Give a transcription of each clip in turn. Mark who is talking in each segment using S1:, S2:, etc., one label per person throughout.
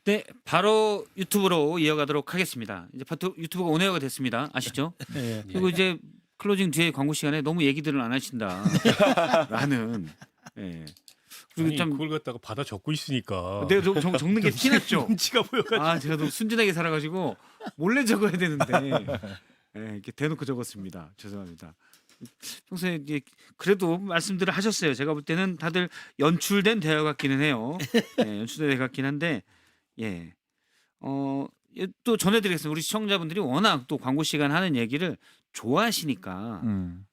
S1: 네, 바로 유튜브로 이어가도록 하겠습니다. 이제 바로 유튜브가 온에어가 됐습니다. 아시죠?
S2: 예.
S1: 그리고 이제 클로징 뒤에 광고 시간에 너무 얘기들을 안 하신다라는. 예. 그리고
S2: 아니,
S1: 참
S2: 그걸 갖다가 받아 적고 있으니까
S1: 내가 적는 게 티났죠.
S2: 눈치가 보여가지고.
S1: 아, 제가 너무 순진하게 살아가지고 몰래 적어야 되는데 예, 이렇게 대놓고 적었습니다. 죄송합니다. 평소에 이제 그래도 말씀들을 하셨어요. 제가 볼 때는 다들 연출된 대화 같기는 해요. 예, 연출된 대화 같긴 한데 예. 또 전해드리겠습니다. 우리 시청자분들이 워낙 또 광고 시간 하는 얘기를 좋아하시니까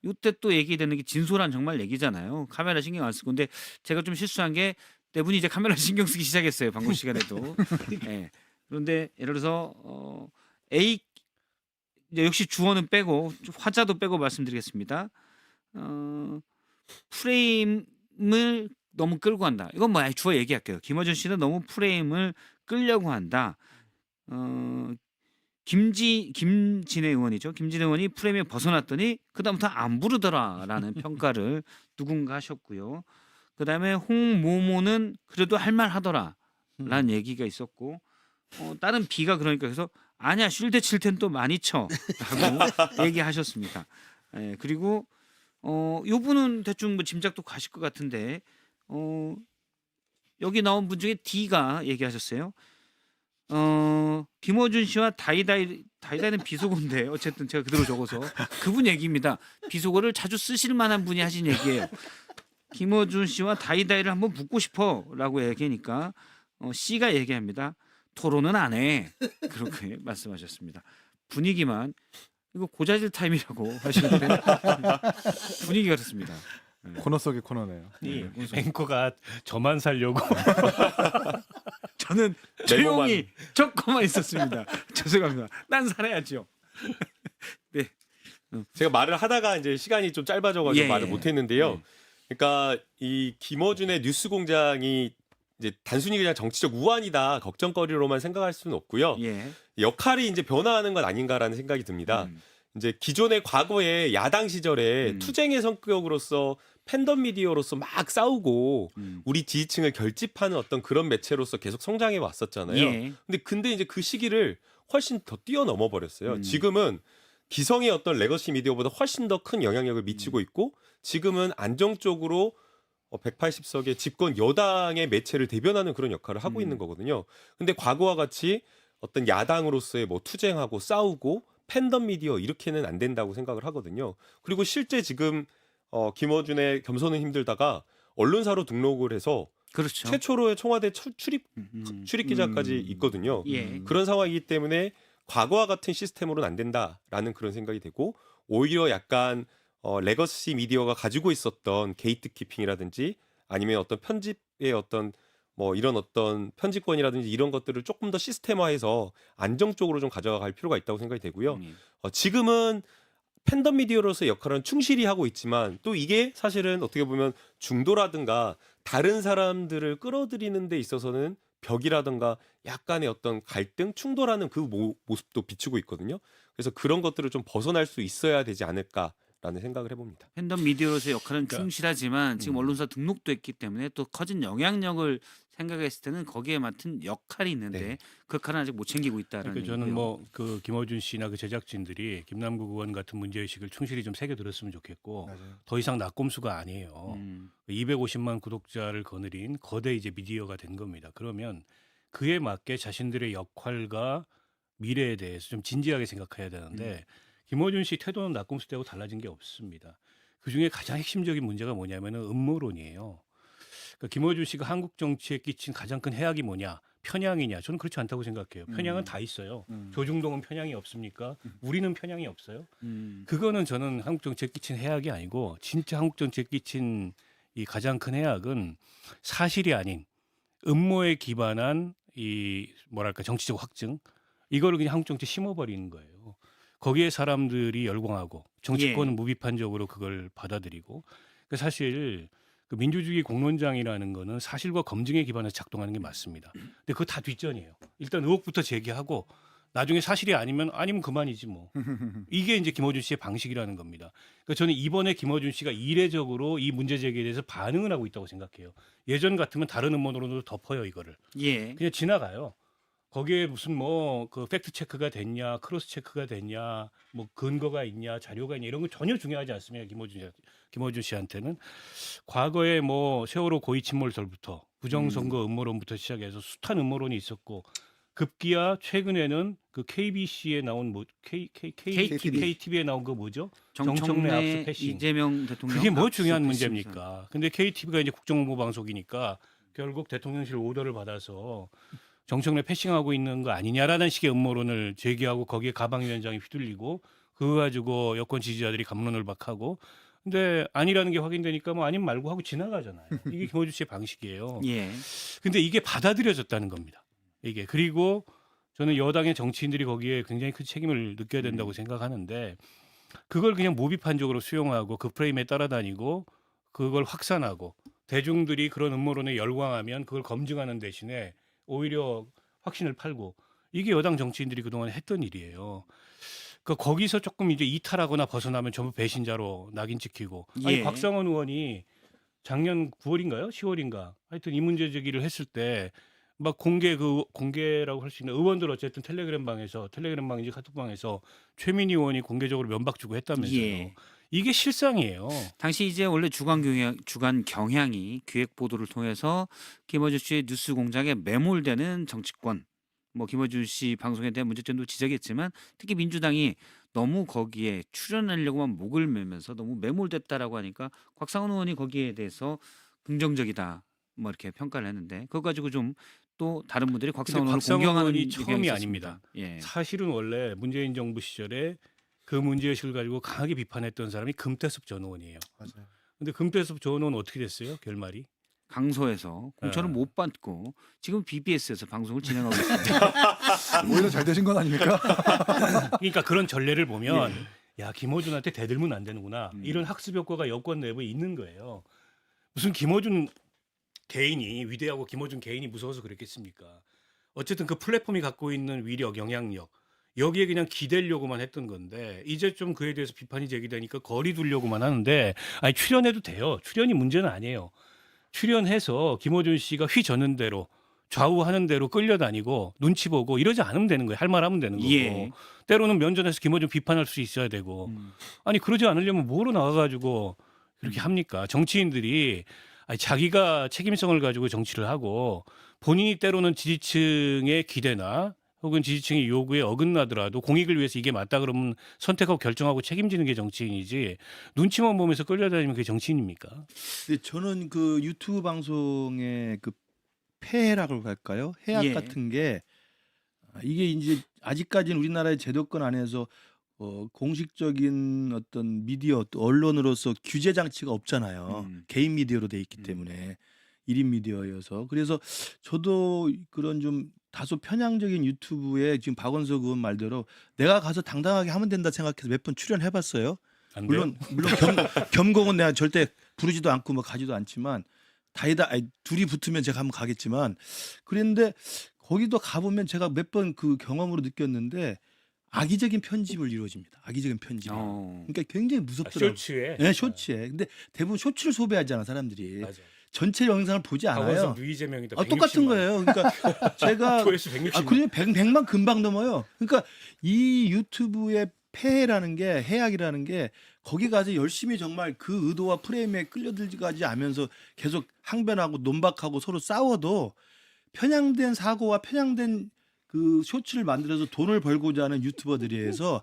S1: 이때 또 얘기되는 게 진솔한 정말 얘기잖아요. 카메라 신경 안 쓰고. 근데 제가 좀 실수한 게 네 분이 이제 카메라 신경 쓰기 시작했어요. 광고 시간에도. 예. 그런데 예를 들어서 A 이제 역시 주어는 빼고 화자도 빼고 말씀드리겠습니다. 프레임을 너무 끌고 간다. 이건 뭐 주어 얘기할게요. 김어준 씨는 너무 프레임을 끌려고 한다. 김진애 의원이죠. 김진애 의원이 프레임에 벗어났더니 그다음부터 안 부르더라라는 평가를 누군가 하셨고요. 그다음에 홍모모는 그래도 할 말 하더라라는 얘기가 있었고 다른 B가 그러니까 그래서 아니야 쉴드 칠 땐 또 많이 쳐라고 얘기하셨습니다. 예, 그리고 요 분은 대충 뭐 짐작도 가실 것 같은데 여기 나온 분 중에 D가 얘기하셨어요. 김어준 씨와 다이다이는 비속어인데 어쨌든 제가 그대로 적어서 그분 얘기입니다. 비속어를 자주 쓰실 만한 분이 하신 얘기예요. 김어준 씨와 다이다이를 한번 붙고 싶어라고 얘기하니까 C가 얘기합니다. 토론은 안 해. 그렇게 말씀하셨습니다. 분위기만 이거 고자질 타임이라고 하시는데 분위기가 그렇습니다. 네.
S3: 코너 속의 코너네요.
S2: 이 앵커가 저만 살려고
S1: 저는 조용히 적고만 있었습니다. 죄송합니다. 난 살아야죠. 네.
S4: 제가 말을 하다가 이제 시간이 좀 짧아져가지고
S1: 예,
S4: 말을
S1: 예.
S4: 못했는데요.
S1: 예.
S4: 그러니까 이 김어준의 뉴스공장이 이제 단순히 그냥 정치적 우환이다 걱정거리로만 생각할 수는 없고요.
S1: 예.
S4: 역할이 이제 변화하는 건 아닌가라는 생각이 듭니다. 이제 기존의 과거에 야당 시절에 투쟁의 성격으로서 팬덤 미디어로서 막 싸우고 우리 지지층을 결집하는 어떤 그런 매체로서 계속 성장해 왔었잖아요.
S1: 예.
S4: 근데 이제 그 시기를 훨씬 더 뛰어넘어 버렸어요. 지금은 기성의 어떤 레거시 미디어보다 훨씬 더 큰 영향력을 미치고 있고 지금은 안정적으로 180석의 집권 여당의 매체를 대변하는 그런 역할을 하고 있는 거거든요. 근데 과거와 같이 어떤 야당으로서의 뭐 투쟁하고 싸우고 팬덤 미디어 이렇게는 안 된다고 생각을 하거든요. 그리고 실제 지금 김어준의 겸손은 힘들다가 언론사로 등록을 해서
S1: 그렇죠.
S4: 최초로의 청와대 출입 기자까지 있거든요.
S1: 예.
S4: 그런 상황이기 때문에 과거와 같은 시스템으로는 안 된다라는 그런 생각이 되고 오히려 약간 레거시 미디어가 가지고 있었던 게이트 키핑이라든지 아니면 어떤 편집의 어떤 뭐 이런 어떤 편집권이라든지 이런 것들을 조금 더 시스템화해서 안정적으로 좀 가져갈 필요가 있다고 생각이 되고요. 지금은 팬덤 미디어로서의 역할은 충실히 하고 있지만 또 이게 사실은 어떻게 보면 중도라든가 다른 사람들을 끌어들이는 데 있어서는 벽이라든가 약간의 어떤 갈등, 충돌하는 그 모습도 비추고 있거든요. 그래서 그런 것들을 좀 벗어날 수 있어야 되지 않을까라는 생각을 해봅니다.
S1: 팬덤 미디어로서의 역할은 충실하지만 지금 언론사 등록도 했기 때문에 또 커진 영향력을 생각했을 때는 거기에 맡은 역할이 있는데
S4: 네.
S1: 그 역할은 아직 못 챙기고 있다라는
S2: 그러니까 저는
S1: 얘기고요.
S2: 뭐 그 김어준 씨나 그 제작진들이 김남국 의원 같은 문제의식을 충실히 좀 새겨 들었으면 좋겠고
S3: 맞아요.
S2: 더 이상 낙곰수가 아니에요.
S1: 음.
S2: 250만 구독자를 거느린 거대 이제 미디어가 된 겁니다. 그러면 그에 맞게 자신들의 역할과 미래에 대해서 좀 진지하게 생각해야 되는데 김어준 씨 태도는 낙곰수 때하고 달라진 게 없습니다. 그중에 가장 핵심적인 문제가 뭐냐면은 음모론이에요. 그러니까 김어준 씨가 한국 정치에 끼친 가장 큰 해악이 뭐냐? 편향이냐? 저는 그렇지 않다고 생각해요. 편향은 다 있어요. 조중동은 편향이 없습니까? 우리는 편향이 없어요. 그거는 저는 한국 정치에 끼친 해악이 아니고 진짜 한국 정치에 끼친 이 가장 큰 해악은 사실이 아닌 음모에 기반한 이 뭐랄까 정치적 확증 이거를 그냥 한국 정치에 심어버리는 거예요. 거기에 사람들이 열광하고 정치권은
S1: 예.
S2: 무비판적으로 그걸 받아들이고 그러니까 사실 그 민주주의 공론장이라는 거는 사실과 검증에 기반해서 작동하는 게 맞습니다. 근데 그거 다 뒷전이에요. 일단 의혹부터 제기하고 나중에 사실이 아니면 그만이지 뭐. 이게 이제 김어준 씨의 방식이라는 겁니다. 그러니까 저는 이번에 김어준 씨가 이례적으로 이 문제 제기에 대해서 반응을 하고 있다고 생각해요. 예전 같으면 다른 음모론으로 덮어요 이거를.
S1: 예.
S2: 그냥 지나가요. 거기에 무슨 뭐 그 팩트 체크가 됐냐, 크로스 체크가 됐냐, 뭐 근거가 있냐, 자료가 있냐 이런 거 전혀 중요하지 않습니다. 김어준 씨한테는 과거에 뭐 세월호 고의 침몰설부터 부정선거 음모론부터 시작해서 숱한 음모론이 있었고 급기야 최근에는 그 KBC에 나온 뭐 KTV에 나온 거 뭐죠? 정청래 압수 패싱.
S1: 이재명 대통령
S2: 그게 뭐
S1: 압수
S2: 중요한
S1: 패싱
S2: 문제입니까? 근데 KTV가 이제 국정홍보 방송이니까 결국 대통령실 오더를 받아서 정청래 패싱하고 있는 거 아니냐라는 식의 음모론을 제기하고 거기에 가방위원장이 휘둘리고 그거 가지고 여권 지지자들이 갑론을박하고 근데 아니라는 게 확인되니까 뭐 아님 말고 하고 지나가잖아요. 이게 김어준 씨의 방식이에요.
S1: 예.
S2: 근데 이게 받아들여졌다는 겁니다. 이게 그리고 저는 여당의 정치인들이 거기에 굉장히 큰 책임을 느껴야 된다고 생각하는데 그걸 그냥 모비판적으로 수용하고 그 프레임에 따라다니고 그걸 확산하고 대중들이 그런 음모론에 열광하면 그걸 검증하는 대신에 오히려 확신을 팔고 이게 여당 정치인들이 그동안 했던 일이에요. 그러니까 거기서 조금 이제 이탈하거나 벗어나면 전부 배신자로 낙인 찍히고 아니
S1: 예.
S2: 곽상원 의원이 작년 9월인가요? 10월인가? 하여튼 이 문제 제기를 했을 때 막 공개라고 할 수 있는 의원들 어쨌든 텔레그램방인지 카톡방에서 최민희 의원이 공개적으로 면박 주고 했다면서요.
S1: 예.
S2: 이게 실상이에요.
S1: 당시 이제 원래 주간 경향이 기획 보도를 통해서 김어준 씨의 뉴스 공장에 매몰되는 정치권, 뭐 김어준 씨 방송에 대한 문제점도 지적했지만 특히 민주당이 너무 거기에 출연하려고만 목을 매면서 너무 매몰됐다라고 하니까 곽상원 의원이 거기에 대해서 긍정적이다 뭐 이렇게 평가를 했는데 그거 가지고 좀 또 다른 분들이 곽상원 의원을
S2: 곽상원
S1: 공경하는
S2: 의원이
S1: 의견이
S2: 처음이
S1: 있었습니다.
S2: 아닙니다.
S1: 예.
S2: 사실은 원래 문재인 정부 시절에 그 문제의식을 가지고 강하게 비판했던 사람이 금태섭 전 의원이에요.
S3: 맞아요.
S2: 근데 금태섭 전 의원은 어떻게 됐어요? 결말이?
S1: 강서에서 공천을
S2: 예.
S1: 못 받고 지금 BBS에서 방송을 진행하고 있습니다.
S3: 오히려 잘 되신 건 아닙니까?
S2: 그러니까 그런 전례를 보면 야 김어준한테 대들면 안 되는구나 이런 학습 효과가 여권 내부에 있는 거예요. 무슨 김어준 개인이 위대하고 김어준 개인이 무서워서 그랬겠습니까? 어쨌든 그 플랫폼이 갖고 있는 위력, 영향력 여기에 그냥 기대려고만 했던 건데 이제 좀 그에 대해서 비판이 제기되니까 거리 두려고만 하는데 아니 출연해도 돼요. 출연이 문제는 아니에요. 출연해서 김어준 씨가 휘저는 대로 좌우하는 대로 끌려다니고 눈치 보고 이러지 않으면 되는 거예요. 할 말 하면 되는 거고.
S1: 예.
S2: 때로는 면전에서 김어준 비판할 수 있어야 되고. 아니 그러지 않으려면 뭐로 나와가지고 그렇게 합니까? 정치인들이 아니, 자기가 책임성을 가지고 정치를 하고 본인이 때로는 지지층의 기대나 혹은 지지층의 요구에 어긋나더라도 공익을 위해서 이게 맞다 그러면 선택하고 결정하고 책임지는 게 정치인이지 눈치만 보면서 끌려다니면 그게 정치인입니까?
S3: 근데 저는 그 유튜브 방송의 그 폐해라고 할까요? 해악
S1: 예.
S3: 같은 게 이게 이제 아직까지는 우리나라의 제도권 안에서 공식적인 어떤 미디어 또 언론으로서 규제 장치가 없잖아요. 개인 미디어로 돼 있기 때문에 1인 미디어여서 그래서 저도 그런 좀 다소 편향적인 유튜브에 지금 박원석 의원 말대로 내가 가서 당당하게 하면 된다 생각해서 몇 번 출연해봤어요.
S2: 안 돼요?
S3: 물론 겸공은 내가 절대 부르지도 않고 뭐 가지도 않지만 둘이 붙으면 제가 한번 가겠지만 그랬는데 거기도 가보면 제가 몇 번 그 경험으로 느꼈는데 악의적인 편집을 이루어집니다. 악의적인 편집. 그러니까 굉장히 무섭더라고요.
S2: 쇼츠에.
S3: 네, 쇼츠에. 근데 대부분 쇼츠를 소비하잖아 사람들이.
S2: 맞아.
S3: 전체 영상을 보지 않아요.
S2: 박원석 누이재명이다.
S3: 똑같은 거예요. 그러니까 제가
S2: 조회수 160만.
S3: 그냥 100만 금방 넘어요. 그러니까 이 유튜브의 폐해라는 게 해악이라는 게 거기 가서 열심히 정말 그 의도와 프레임에 끌려들지 않으면서 계속 항변하고 논박하고 서로 싸워도 편향된 사고와 편향된 그 쇼츠를 만들어서 돈을 벌고자 하는 유튜버들에 의해서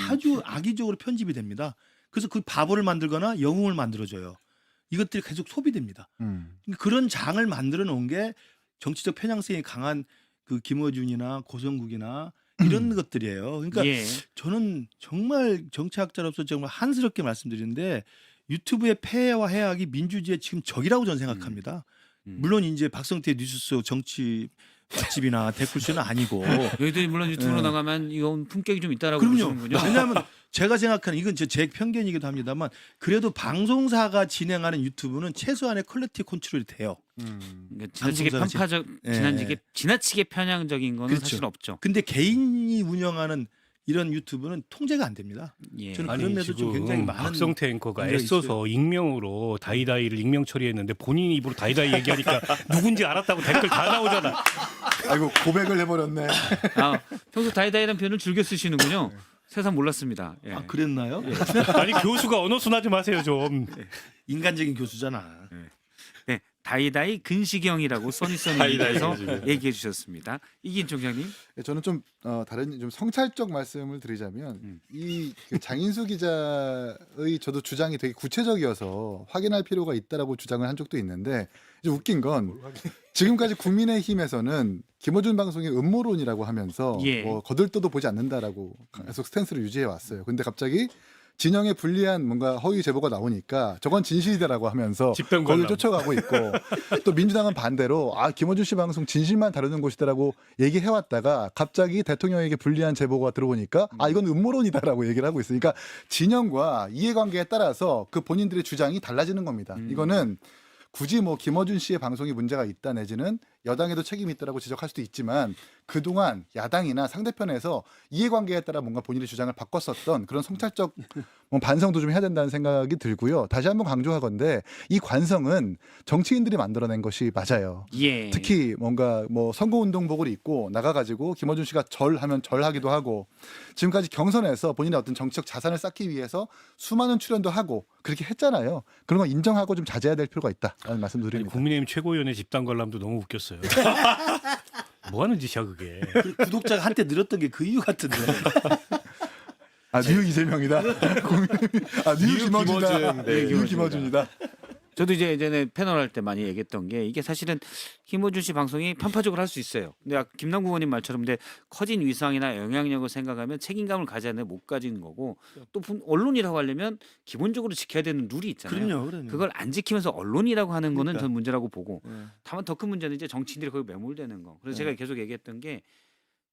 S3: 아주 악의적으로 편집이 됩니다. 그래서 그 바보를 만들거나 영웅을 만들어줘요. 이것들이 계속 소비됩니다. 그런 장을 만들어 놓은 게 정치적 편향성이 강한 그 김어준이나 고성국이나 이런 것들이에요. 그러니까
S1: 예.
S3: 저는 정말 정치학자로서 정말 한스럽게 말씀드리는데 유튜브의 폐해와 해악이 민주주의의 지금 적이라고 저는 생각합니다. 물론 이제 박성태 뉴스 정치 맛집이나 댓글쇼는 아니고.
S1: 여기들이 물론 유튜브로
S3: 예.
S1: 나가면 이건 품격이 좀 있다라고
S3: 그럼요.
S1: 보시는군요.
S3: 왜냐하면 제가 생각하는 이건 제 편견이기도 합니다만 그래도 방송사가 진행하는 유튜브는 최소한의 퀄리티 컨트롤이 돼요.
S1: 그러니까 지나치게
S3: 방송사가
S1: 편파적,
S3: 예.
S1: 지나치게 편향적인 거는
S3: 그렇죠.
S1: 사실 없죠.
S3: 근데 개인이 운영하는 이런 유튜브는 통제가 안 됩니다.
S1: 예.
S3: 저는
S2: 아니
S3: 그런 면에서 좀
S2: 지금
S3: 굉장히 많은
S2: 박성태 앵커가
S3: 문제가
S2: 애써서 익명으로 다이다이를 익명 처리했는데 본인 입으로 다이다이 얘기하니까 누군지 알았다고 댓글 다 나오잖아.
S5: 아이고 고백을 해버렸네.
S1: 아, 평소 다이다이라는 표현을 즐겨 쓰시는군요. 세상 몰랐습니다. 예.
S3: 아 그랬나요?
S2: 아니 교수가 언어 순하지 마세요 좀.
S3: 인간적인 교수잖아.
S1: 네, 다이다이 근시경이라고
S4: 다이다이
S1: 써니써니에서
S4: 근시경.
S1: 얘기해 주셨습니다. 이긴 총장님.
S5: 저는 좀 다른 좀 성찰적 말씀을 드리자면 이그 장인수 기자의 저도 주장이 되게 구체적이어서 확인할 필요가 있다라고 주장을 한 적도 있는데 이제 웃긴 건 지금까지 국민의힘에서는 김어준 방송이 음모론이라고 하면서
S1: 예.
S5: 뭐 거들떠도 보지 않는다라고 계속 스탠스를 유지해 왔어요. 근데 갑자기 진영에 불리한 뭔가 허위 제보가 나오니까 저건 진실이다라고 하면서
S2: 집단
S5: 거기를
S2: 관람.
S5: 쫓아가고 있고 또 민주당은 반대로 김어준 씨 방송 진실만 다루는 곳이다라고 얘기해왔다가 갑자기 대통령에게 불리한 제보가 들어오니까 이건 음모론이다라고 얘기를 하고 있으니까 진영과 이해관계에 따라서 그 본인들의 주장이 달라지는 겁니다. 이거는 굳이 뭐 김어준 씨의 방송이 문제가 있다 내지는 여당에도 책임이 있다라고 지적할 수도 있지만 그동안 야당이나 상대편에서 이해관계에 따라 뭔가 본인의 주장을 바꿨었던 그런 성찰적 뭐 반성도 좀 해야 된다는 생각이 들고요. 다시 한번 강조하건대 이 관성은 정치인들이 만들어낸 것이 맞아요.
S1: 예.
S5: 특히 뭔가 뭐 선거운동복을 입고 나가가지고 김어준 씨가 절하면 절하기도 하고 지금까지 경선에서 본인의 어떤 정치적 자산을 쌓기 위해서 수많은 출연도 하고 그렇게 했잖아요. 그런 거 인정하고 좀 자제해야 될 필요가 있다라는
S2: 아니,
S5: 말씀드립니다.
S2: 국민의힘 최고위원회 집단 관람도 너무 웃겼어요. 뭐 하는 짓이야 그게.
S3: 그 구독자가 한때 늘었던 게 그 이유 같은데.
S5: 뉴 이재명이다. 뉴 김어준이다.
S4: 김어준, 네,
S5: 뉴 김어준이다.
S1: 저도 이제 예전에 패널 할 때 많이 얘기했던 게 이게 사실은 김어준 씨 방송이 편파적으로 할 수 있어요. 근데 아까 김남국 의원님 말처럼 근데 커진 위상이나 영향력을 생각하면 책임감을 가져야 되는데 못 가진 거고 또 언론이라고 하려면 기본적으로 지켜야 되는 룰이 있잖아요.
S3: 그럼요.
S1: 그걸 안 지키면서 언론이라고 하는 거는
S3: 그러니까.
S1: 전 문제라고 보고
S3: 네.
S1: 다만 더 큰 문제는 이제 정치인들이 거기 매몰되는 거. 그래서 제가 계속 얘기했던 게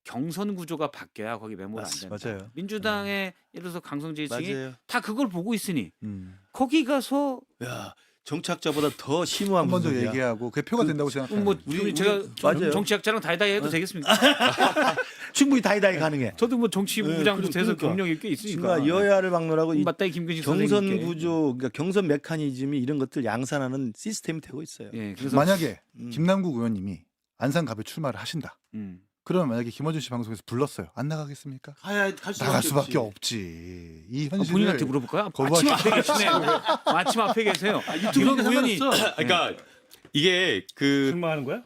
S1: 경선 구조가 바뀌어야 거기 매몰 안 된다.
S3: 맞아요.
S1: 민주당의 예를 들어서 강성재층이
S3: 맞아요.
S1: 다 그걸 보고 있으니
S5: 음.
S1: 거기 가서
S3: 야 정치학자보다 더 심오한
S5: 한 번 더
S3: 분석이야.
S5: 얘기하고 그게 표가 된다고 생각합니다.
S1: 뭐
S3: 우리
S1: 제가
S3: 맞아요.
S1: 정치학자랑 다이다이 해도 되겠습니까?
S3: 충분히 다이다이 가능해.
S1: 저도 뭐 정치부장도 돼서
S3: 그러니까.
S1: 경력이 꽤 있으니까.
S3: 정말 여야를 막론하고 이
S1: 맞다이 김근식
S3: 경선
S1: 선생님께.
S3: 구조, 그러니까 경선 메커니즘이 이런 것들 양산하는 시스템이 되고 있어요.
S1: 예, 그래서
S5: 만약에 김남국 의원님이 안산갑에 출마를 하신다.
S1: 음.
S5: 그러면 만약에 김어준 씨 방송에서 불렀어요. 안 나가겠습니까?
S3: 갈
S5: 나갈 수밖에 없지. 이 현실을
S1: 본인한테 물어볼까요?
S5: 거부하기
S1: 마침 앞에 계시네요. 마침 앞에 계세요.
S3: 이런
S1: 이런 우연히
S4: 그러니까 이게 그
S2: 출마하는 거야?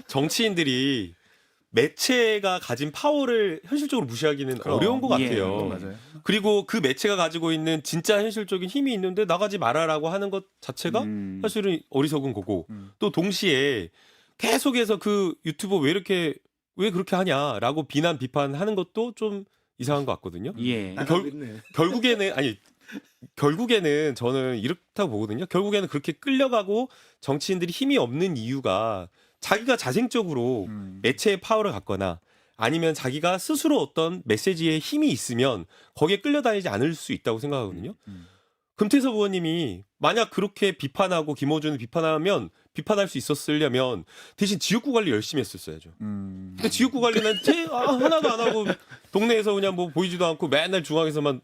S4: 정치인들이 매체가 가진 파워를 현실적으로 무시하기는 어려운 것
S1: 예,
S4: 같아요.
S5: 맞아요.
S4: 그리고 그 매체가 가지고 있는 진짜 현실적인 힘이 있는데 나가지 말아라고 하는 것 자체가 사실은 어리석은 거고 또 동시에 계속해서 그 유튜버 왜 그렇게 하냐라고 비난 비판하는 것도 좀 이상한 것 같거든요.
S1: 예.
S4: 결국에는 저는 이렇다고 보거든요. 결국에는 그렇게 끌려가고 정치인들이 힘이 없는 이유가 자기가 자생적으로 매체의 파워를 갖거나 아니면 자기가 스스로 어떤 메시지에 힘이 있으면 거기에 끌려다니지 않을 수 있다고 생각하거든요. 금태섭 의원님이 만약 그렇게 비판하고 김어준을 비판하면 비판할 수 있었으려면 대신 지역구 관리 열심히 했었어야죠. 근데 지역구 관리는 하나도 안 하고 동네에서 그냥 뭐 보이지도 않고 맨날 중앙에서만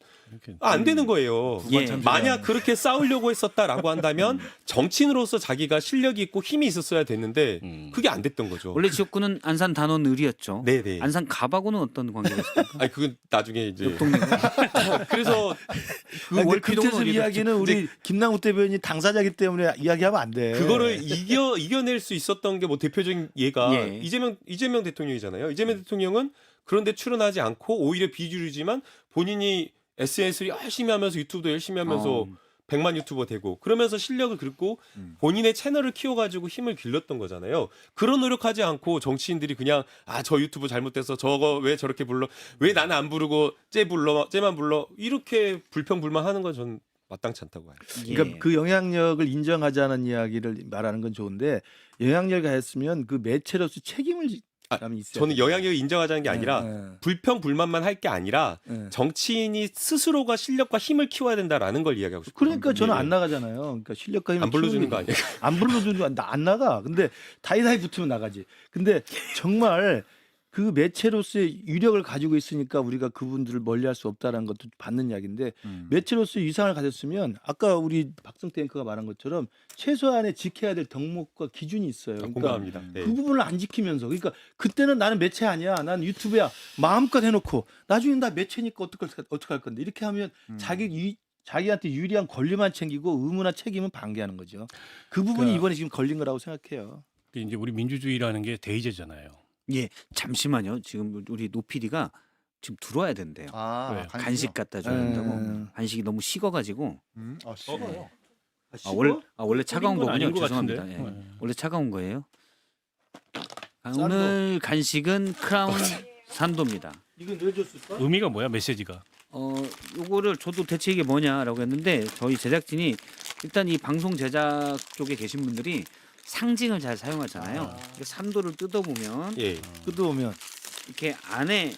S4: 안 되는 거예요.
S1: 예.
S4: 만약 그렇게 싸우려고 했었다라고 한다면 정치인으로서 자기가 실력이 있고 힘이 있었어야 됐는데 그게 안 됐던 거죠.
S1: 원래 지역구는 안산 단원 을이었죠.
S4: 네네.
S1: 안산 갑하고는 어떤 관계가 있습니까?
S4: 아니 그건 나중에 이제
S1: 옆 동네가.
S4: 그래서
S3: 근데
S1: 월피동은
S3: 금태섭
S1: 어디가
S3: 이야기는 우리 김남국 대변인이 당사자기 때문에 이야기하면 안 돼.
S4: 그거를 이겨낼 수 있었던 게 뭐 대표적인 예가
S1: 예.
S4: 이재명 대통령이잖아요. 이재명 대통령은 그런데 출연하지 않고 오히려 비주류지만 본인이 SNS를 열심히 하면서 유튜브도 열심히 하면서 100만 유튜버 되고 그러면서 실력을 긁고 본인의 채널을 키워가지고 힘을 길렀던 거잖아요. 그런 노력하지 않고 정치인들이 그냥 저 유튜브 잘못돼서 저거 왜 저렇게 불러 왜 나는 안 부르고 쟤만 불러 이렇게 불평불만하는 건 전 마땅치 않다고 봐요.
S3: 그러니까 그 영향력을 인정하자는 이야기를 말하는 건 좋은데 영향력을 가했으면 그 매체로서 책임을 사람이 있어요.
S4: 저는 영향력을 인정하자는 게 아니라 불평불만만 할 게 아니라 정치인이 스스로가 실력과 힘을 키워야 된다라는 걸 이야기하고 싶어요.
S3: 그러니까 저는
S4: 예.
S3: 안 나가잖아요. 그러니까 실력과 힘을
S4: 안 불러주는
S3: 키우는
S4: 거 아니에요?
S3: 안 불러주는 거 안 나가. 근데 다이다이 붙으면 나가지. 근데 정말 그 매체로서의 유력을 가지고 있으니까 우리가 그분들을 멀리할 수 없다라는 것도 받는 이야기인데 매체로서의 위상을 가졌으면 아까 우리 박성태 앵커가 말한 것처럼 최소한의 지켜야 될 덕목과 기준이 있어요. 그러니까
S4: 공감합니다. 네.
S3: 그 부분을 안 지키면서 그러니까 그때는 나는 매체 아니야, 난 유튜브야 마음껏 해놓고 나중에 나 매체니까 어떡할 건데 이렇게 하면 자기한테 유리한 권리만 챙기고 의무나 책임은 방기하는 거죠. 그 부분이
S2: 그러니까
S3: 이번에 지금 걸린 거라고 생각해요.
S2: 이제 우리 민주주의라는 게 대의제잖아요.
S1: 예, 잠시만요. 지금 우리 노 PD가 지금 들어와야 된대요.
S2: 왜?
S1: 간식 갖다 줘야 된다고.
S3: 음.
S1: 간식이 너무 식어가지고.
S5: 싫어요.
S1: 원래 차가운
S2: 건 아닌
S1: 거군요.
S2: 것
S1: 죄송합니다.
S2: 같은데.
S1: 예.
S2: 네.
S1: 원래 차가운 거예요.
S3: 싼
S1: 오늘 간식은 크라운 산도입니다.
S3: 이건 왜 줬을까?
S2: 의미가 뭐야 메시지가?
S1: 요거를 저도 대체 이게 뭐냐라고 했는데 저희 제작진이 일단 이 방송 제작 쪽에 계신 분들이 상징을 잘 사용하잖아요. 이렇게 산도를 뜯어보면
S4: 예.
S3: 뜯어오면
S1: 이렇게 안에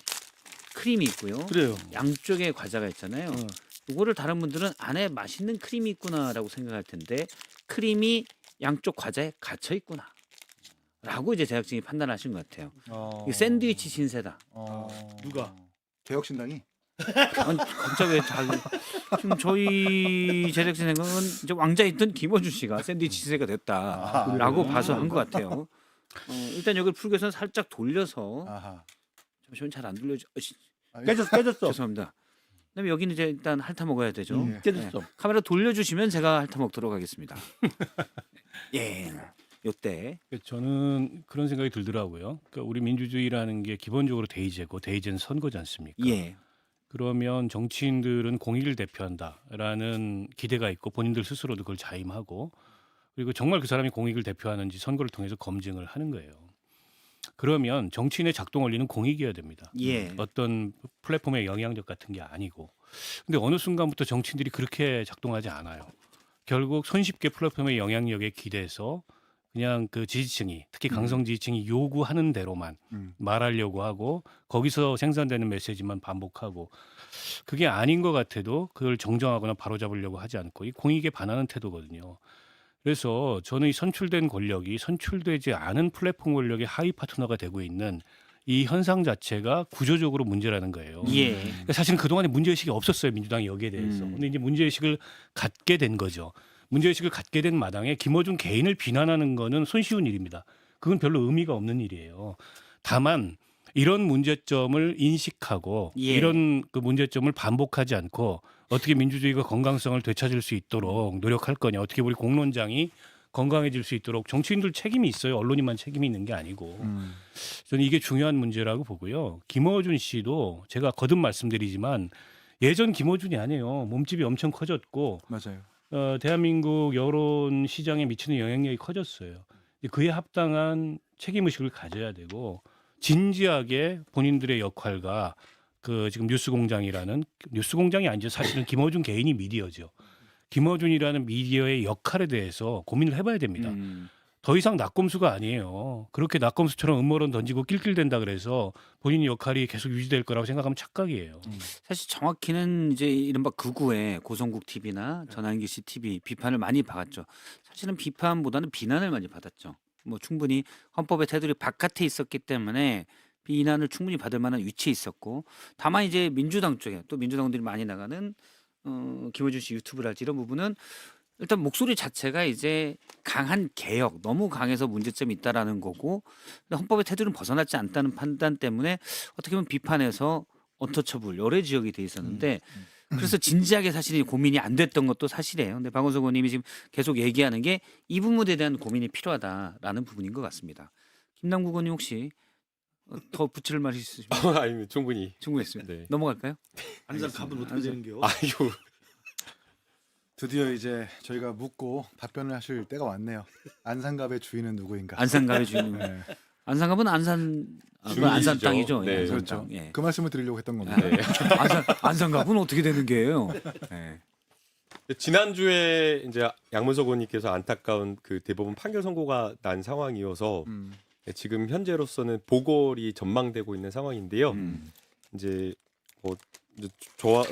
S1: 크림이 있고요.
S3: 그래요.
S1: 양쪽에 과자가 있잖아요.
S3: 어.
S1: 이거를 다른 분들은 안에 맛있는 크림이 있구나라고 생각할 텐데 크림이 양쪽 과자에 갇혀 있구나. 라고 이제 제작진이 판단하신 것 같아요. 이게 샌드위치 신세다.
S3: 누가?
S5: 개혁신당이
S1: 아니, 갑자기 왜 지금 저희 제작진 생각은 이제 왕자에 있던 김어준 씨가 샌드위치 신세가 됐다라고 봐서 한 것 같아요. 일단 여기를 풀기 위해서는 살짝 돌려서 잠시만 잘 안 돌려져.
S3: 깨졌어.
S1: 죄송합니다. 그다음에 여기는 이제 일단 핥아 먹어야 되죠.
S3: 깨졌어.
S1: 카메라 돌려주시면 제가 핥아 먹도록 하겠습니다. 예, 요때
S2: 저는 그런 생각이 들더라고요. 그러니까 우리 민주주의라는 게 기본적으로 대의제고 대의제는 선거지 않습니까?
S1: 예,
S2: 그러면 정치인들은 공익을 대표한다라는 기대가 있고 본인들 스스로도 그걸 자임하고 그리고 정말 그 사람이 공익을 대표하는지 선거를 통해서 검증을 하는 거예요. 그러면 정치인의 작동 원리는 공익이어야 됩니다.
S1: 예.
S2: 어떤 플랫폼의 영향력 같은 게 아니고. 근데 어느 순간부터 정치인들이 그렇게 작동하지 않아요. 결국 손쉽게 플랫폼의 영향력에 기대서 그냥 그 지지층이 특히 강성 지지층이 요구하는 대로만 말하려고 하고 거기서 생산되는 메시지만 반복하고 그게 아닌 것 같아도 그걸 정정하거나 바로잡으려고 하지 않고 이 공익에 반하는 태도거든요. 그래서 저는 이 선출된 권력이 선출되지 않은 플랫폼 권력의 하위 파트너가 되고 있는 이 현상 자체가 구조적으로 문제라는 거예요.
S1: 예.
S2: 그러니까 사실은 그동안에 문제의식이 없었어요. 민주당이 여기에 대해서. 근데 이제 문제의식을 갖게 된 거죠. 문제의식을 갖게 된 마당에 김어준 개인을 비난하는 거는 손쉬운 일입니다. 그건 별로 의미가 없는 일이에요. 다만 이런 문제점을 인식하고
S1: 예.
S2: 이런 그 문제점을 반복하지 않고 어떻게 민주주의가 건강성을 되찾을 수 있도록 노력할 거냐. 어떻게 우리 공론장이 건강해질 수 있도록 정치인들 책임이 있어요. 언론인만 책임이 있는 게 아니고. 저는 이게 중요한 문제라고 보고요. 김어준 씨도 제가 거듭 말씀드리지만 예전 김어준이 아니에요. 몸집이 엄청 커졌고
S5: 맞아요.
S2: 대한민국 여론 시장에 미치는 영향력이 커졌어요. 그에 합당한 책임의식을 가져야 되고 진지하게 본인들의 역할과 그 지금 뉴스공장이라는 뉴스공장이 아니죠. 사실은 김어준 개인이 미디어죠. 김어준이라는 미디어의 역할에 대해서 고민을 해봐야 됩니다. 더 이상 낙검수가 아니에요. 그렇게 낙검수처럼 음모론 던지고 낄낄댄다 그래서 본인 역할이 계속 유지될 거라고 생각하면 착각이에요.
S1: 사실 정확히는 이제 이른바 극우의 고성국 TV나 전환기시 TV 비판을 많이 받았죠. 사실은 비판보다는 비난을 많이 받았죠. 뭐 충분히 헌법의 테두리 바깥에 있었기 때문에 비난을 충분히 받을 만한 위치에 있었고 다만 이제 민주당 쪽에 또 민주당들이 많이 나가는 김어준 씨 유튜브랄지 이런 부분은 일단 목소리 자체가 이제 강한 개혁 너무 강해서 문제점이 있다라는 거고 근데 헌법의 테두리는 벗어나지 않다는 판단 때문에 어떻게 보면 비판에서 언터처블 열애 지역이 돼 있었는데 그래서 진지하게 사실 고민이 안 됐던 것도 사실이에요. 근데 박원석 의원님이 지금 계속 얘기하는 게 이 부분에 대한 고민이 필요하다라는 부분인 것 같습니다. 김남국 의원님 혹시 더 붙일 말이 있으시면
S4: 아닙니다. 충분히.
S1: 충분했습니다.
S4: 네.
S1: 넘어갈까요?
S3: 안산 갑은 어떻게 되는 게요?
S4: 아이고.
S5: 드디어 이제 저희가 묻고 답변을 하실 때가 왔네요. 안산갑의 주인은 누구인가?
S1: 안산갑의 주인.
S5: 네.
S1: 안산갑은 안산
S4: 주민이시죠.
S1: 안산 땅이죠.
S4: 네,
S1: 예, 안산
S5: 그렇죠.
S1: 땅. 예.
S5: 그 말씀을 드리려고 했던 겁니다.
S4: 네.
S1: 안산갑은 어떻게 되는 게예요? 예.
S4: 지난주에 이제 양문석 의원님께서 안타까운 그 대법원 판결 선고가 난 상황이어서 지금 현재로서는 보궐이 전망되고 있는 상황인데요. 이제 뭐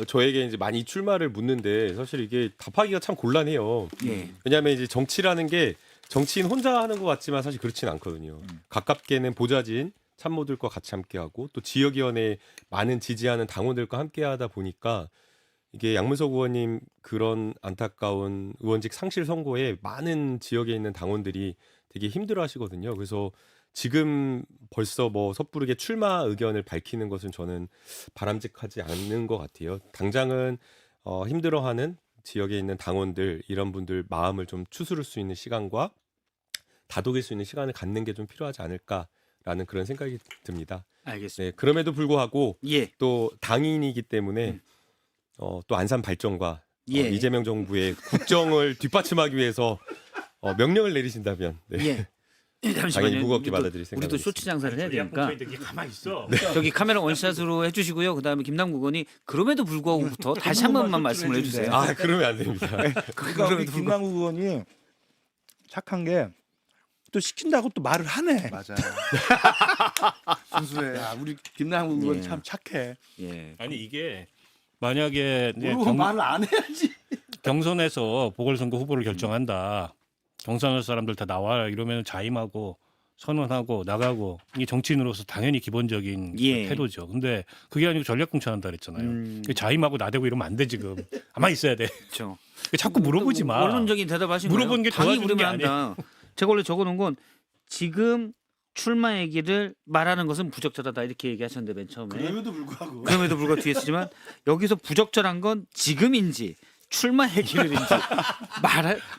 S4: 저에게 이제 많이 출마를 묻는데 사실 이게 답하기가 참 곤란해요.
S1: 예.
S4: 왜냐하면 이제 정치라는 게 정치인 혼자 하는 것 같지만 사실 그렇진 않거든요. 가깝게는 보좌진 참모들과 같이 함께하고 또 지역위원회 많은 지지하는 당원들과 함께하다 보니까 이게 양문석 의원님 그런 안타까운 의원직 상실 선고에 많은 지역에 있는 당원들이 되게 힘들어하시거든요. 그래서 지금 벌써 뭐 섣부르게 출마 의견을 밝히는 것은 저는 바람직하지 않는 것 같아요. 당장은 힘들어하는 지역에 있는 당원들 이런 분들 마음을 좀 추스를 수 있는 시간과 다독일 수 있는 시간을 갖는 게 좀 필요하지 않을까라는 그런 생각이 듭니다.
S1: 알겠습니다.
S4: 네, 그럼에도 불구하고
S1: 예.
S4: 또 당인이기 때문에 또 안산 발전과
S1: 예.
S4: 이재명 정부의 국정을 뒷받침하기 위해서 명령을 내리신다면 네.
S1: 예.
S4: 당연히
S1: 잠시만요.
S4: 무겁게
S1: 우리도-
S4: 받아들일
S1: 우리도
S4: 생각입니다.
S1: 쇼츠 장사를 해야 되니까
S2: 이게 가만히 있어.
S1: 저기 카메라 원샷으로 해주시고요. 그다음에 김남국 의원이 그럼에도 불구하고부터 다시 한 번만 말씀을 해주세요.
S4: 아 그러면 안 됩니다.
S3: 그러니까 우리 김남국 의원이 착한 게 또 시킨다고 또 말을 하네.
S5: 맞아. 순수해.
S3: 야, 우리 김남국 의원
S1: 예.
S3: 참 착해.
S1: 예.
S2: 아니 이게 만약에 이제
S3: 모르고 말을 안 해야지.
S2: 경선에서 보궐선거 후보를 결정한다. 경선할 사람들 다 나와 이러면 자임하고 선언하고 나가고 이게 정치인으로서 당연히 기본적인
S1: 예.
S2: 태도죠. 근데 그게 아니고 전략공천한다 그랬잖아요. 자임하고 나대고 이러면 안 돼 지금. 가만히 있어야 돼.
S1: 그렇죠.
S2: 자꾸 물어보지 마.
S1: 원론적인 대답하신
S2: 물어본
S1: 거예요.
S2: 게
S1: 당이
S2: 도와주는 게
S1: 우리만 한다. 제가 원래 적어놓은 건 지금 출마 얘기를 말하는 것은 부적절하다 이렇게 얘기하셨는데 맨 처음에.
S3: 그럼에도 불구하고.
S1: 그럼에도 불구하고 뒤에 쓰지만 여기서 부적절한 건 지금인지 출마 얘기를인지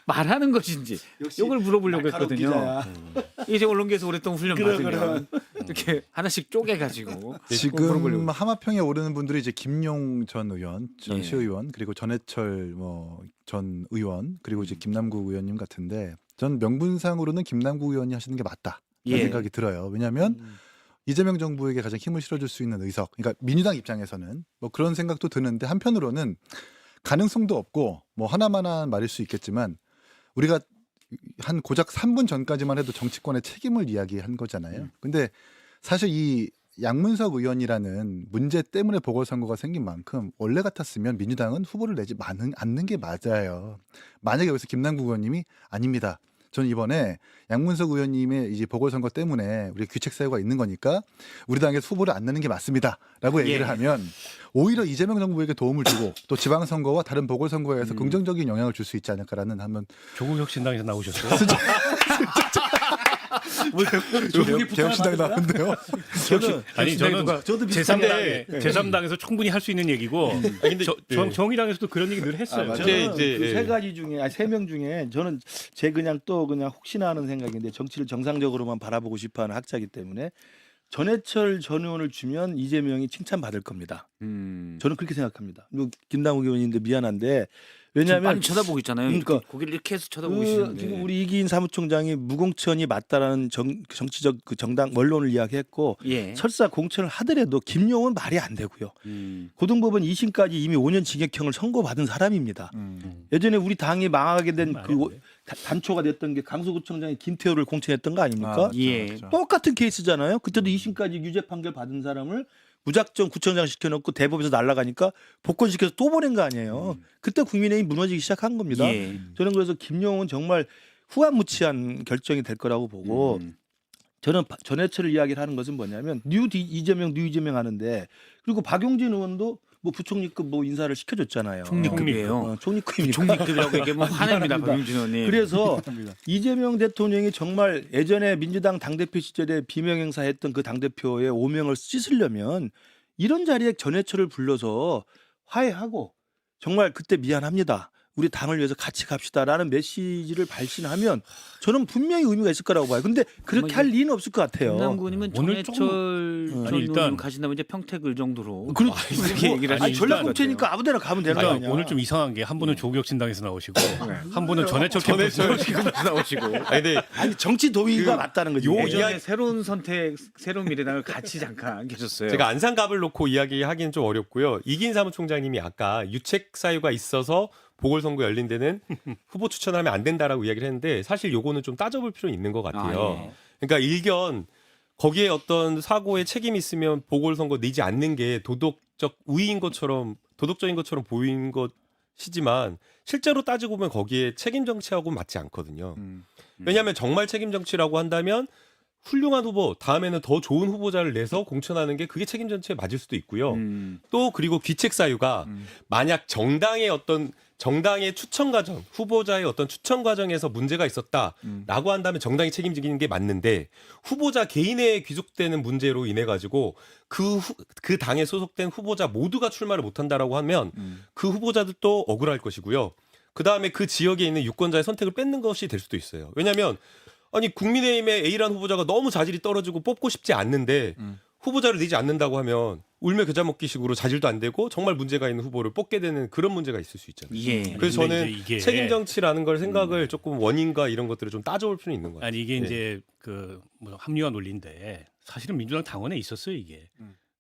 S1: 말하는 것인지 이걸 물어보려고 했거든요. 이제 언론계에서 오랫동안 훈련 받으면 이렇게 하나씩 쪼개가지고
S5: 지금 하마평에 오르는 분들이 이제 김용 전 의원, 전
S1: 예.
S5: 시의원, 그리고 전해철 전 의원, 그리고 이제 김남국 의원님 같은데 전 명분상으로는 김남국 의원이 하시는 게 맞다
S1: 예.
S5: 생각이 들어요. 왜냐하면 이재명 정부에게 가장 힘을 실어줄 수 있는 의석, 그러니까 민주당 입장에서는 뭐 그런 생각도 드는데 한편으로는 가능성도 없고 뭐 하나만한 말일 수 있겠지만 우리가 한 고작 3분 전까지만 해도 정치권의 책임을 이야기한 거잖아요. 근데 사실 이 양문석 의원이라는 문제 때문에 보궐선거가 생긴 만큼 원래 같았으면 민주당은 후보를 내지 않는 게 맞아요. 만약에 여기서 김남국 의원님이 아닙니다. 저는 이번에 양문석 의원님의 이제 보궐선거 때문에 우리 귀책 사유가 있는 거니까 우리 당에서 후보를 안 내는 게 맞습니다라고 얘기를
S1: 예.
S5: 하면 오히려 이재명 정부에게 도움을 주고 또 지방선거와 다른 보궐선거에서 긍정적인 영향을 줄 수 있지 않을까라는 한번
S2: 조국혁신당에서 나오셨어요?
S5: 개혁신당이 나왔는데요.
S2: 아니 저는
S3: 저도 비슷한데
S2: 제3당에서 충분히 할 수 있는 얘기고
S4: 근데
S2: 정의당에서도 그런 얘기 늘 했어요.
S4: 맞아요.
S3: 저는
S4: 이제,
S3: 그
S4: 예.
S3: 세 가지 중에 아니 세 명 중에 저는 제 그냥 혹시나 하는 생각인데 정치를 정상적으로만 바라보고 싶어하는 학자이기 때문에 전해철 전 의원을 주면 이재명이 칭찬받을 겁니다. 저는 그렇게 생각합니다. 뭐 김남국 의원인데 미안한데 왜냐하면
S1: 많이 쳐다보고 있잖아요.
S3: 그러니까
S1: 고개를 이렇게 해서 쳐다보고
S3: 그
S1: 계시는데
S3: 지금 우리 이기인 사무총장이 무공천이 맞다라는 정치적 그 정당 원론을 이야기했고
S1: 예.
S3: 설사 공천을 하더라도 김용은 말이 안 되고요. 고등법원 2심까지 이미 5년 징역형을 선고받은 사람입니다. 예전에 우리 당이 망하게 된 그 단초가 됐던 게 강서구청장이 김태호를 공천했던 거 아닙니까?
S1: 예.
S3: 똑같은 케이스잖아요. 그때도 2심까지 유죄 판결 받은 사람을 무작정 구청장 시켜놓고 대법에서 날아가니까 복권시켜서 또 보낸 거 아니에요. 그때 국민의힘이 무너지기 시작한 겁니다.
S1: 예.
S3: 저는 그래서 김용은 정말 후한무치한 결정이 될 거라고 보고 저는 전해철을 이야기를 하는 것은 뭐냐면 뉴 이재명 하는데 그리고 박용진 의원도 뭐 부총리급 뭐 인사를 시켜줬잖아요.
S1: 총리급이에요.
S3: 총리급입니까?
S1: 총리급이라고 얘기하면 화냅니다, 박용진 의원님.
S3: 그래서 이재명 대통령이 정말 예전에 민주당 당대표 시절에 비명행사했던 그 당대표의 오명을 씻으려면 이런 자리에 전해철을 불러서 화해하고 정말 그때 미안합니다. 우리 당을 위해서 같이 갑시다라는 메시지를 발신하면 저는 분명히 의미가 있을 거라고 봐요. 근데 그렇게 할 리는 없을 것 같아요.
S1: 김남국님은
S2: 오늘
S1: 전해철 전
S2: 아니, 일단-
S1: 의원 가신다면 이제 평택을 정도로
S3: 그렇죠.
S1: 이렇게 얘기를
S3: 아니,
S1: 하시는
S3: 전략공천이니까 아무데나 가면 되는 거
S2: 아니,
S3: 아니야.
S2: 오늘 좀 이상한 게 한 분은 조국혁신당에서 나오시고 한 분은 전해철 캠프에서
S1: 나오시고
S4: 아니 근데
S3: 아니 정치 도의가 맞다는 거지.
S1: 오전에 새로운 선택, 새로운 미래당을 같이 잠깐 계셨어요.
S4: 제가 안산갑을 놓고 이야기하기는 좀 어렵고요. 이긴 사무총장님이 아까 유책 사유가 있어서 보궐선거 열린 데는 후보 추천하면 안 된다라고 이야기를 했는데 사실 요거는 좀 따져볼 필요 있는 것 같아요.
S1: 예.
S4: 그러니까 일견 거기에 어떤 사고에 책임이 있으면 보궐선거 내지 않는 게 도덕적 우위인 것처럼 도덕적인 것처럼 보이는 것이지만 실제로 따지고 보면 거기에 책임 정치하고 맞지 않거든요. 왜냐하면 정말 책임 정치라고 한다면 훌륭한 후보, 다음에는 더 좋은 후보자를 내서 공천하는 게 그게 책임 전체에 맞을 수도 있고요. 또 그리고 귀책 사유가 만약 정당의 추천 과정, 후보자의 어떤 추천 과정에서 문제가 있었다라고 한다면 정당이 책임지는 게 맞는데 후보자 개인에 귀속되는 문제로 인해 가지고 그 당에 소속된 후보자 모두가 출마를 못한다라고 하면 그 후보자들도 억울할 것이고요. 그 다음에 그 지역에 있는 유권자의 선택을 뺏는 것이 될 수도 있어요. 왜냐하면 아니 국민의힘의 A라는 후보자가 너무 자질이 떨어지고 뽑고 싶지 않는데 후보자를 내지 않는다고 하면 울며 겨자 먹기식으로 자질도 안 되고 정말 문제가 있는 후보를 뽑게 되는 그런 문제가 있을 수 있잖아요.
S1: 예.
S4: 그래서
S2: 근데
S4: 저는
S2: 이제 이게
S4: 책임 정치라는 걸 생각을 조금 원인과 이런 것들을 좀 따져볼 필요는 있는 것 같아요.
S2: 아니 이게
S4: 네.
S2: 이제 뭐 합리화 논리인데 사실은 민주당 당원에 있었어요 이게.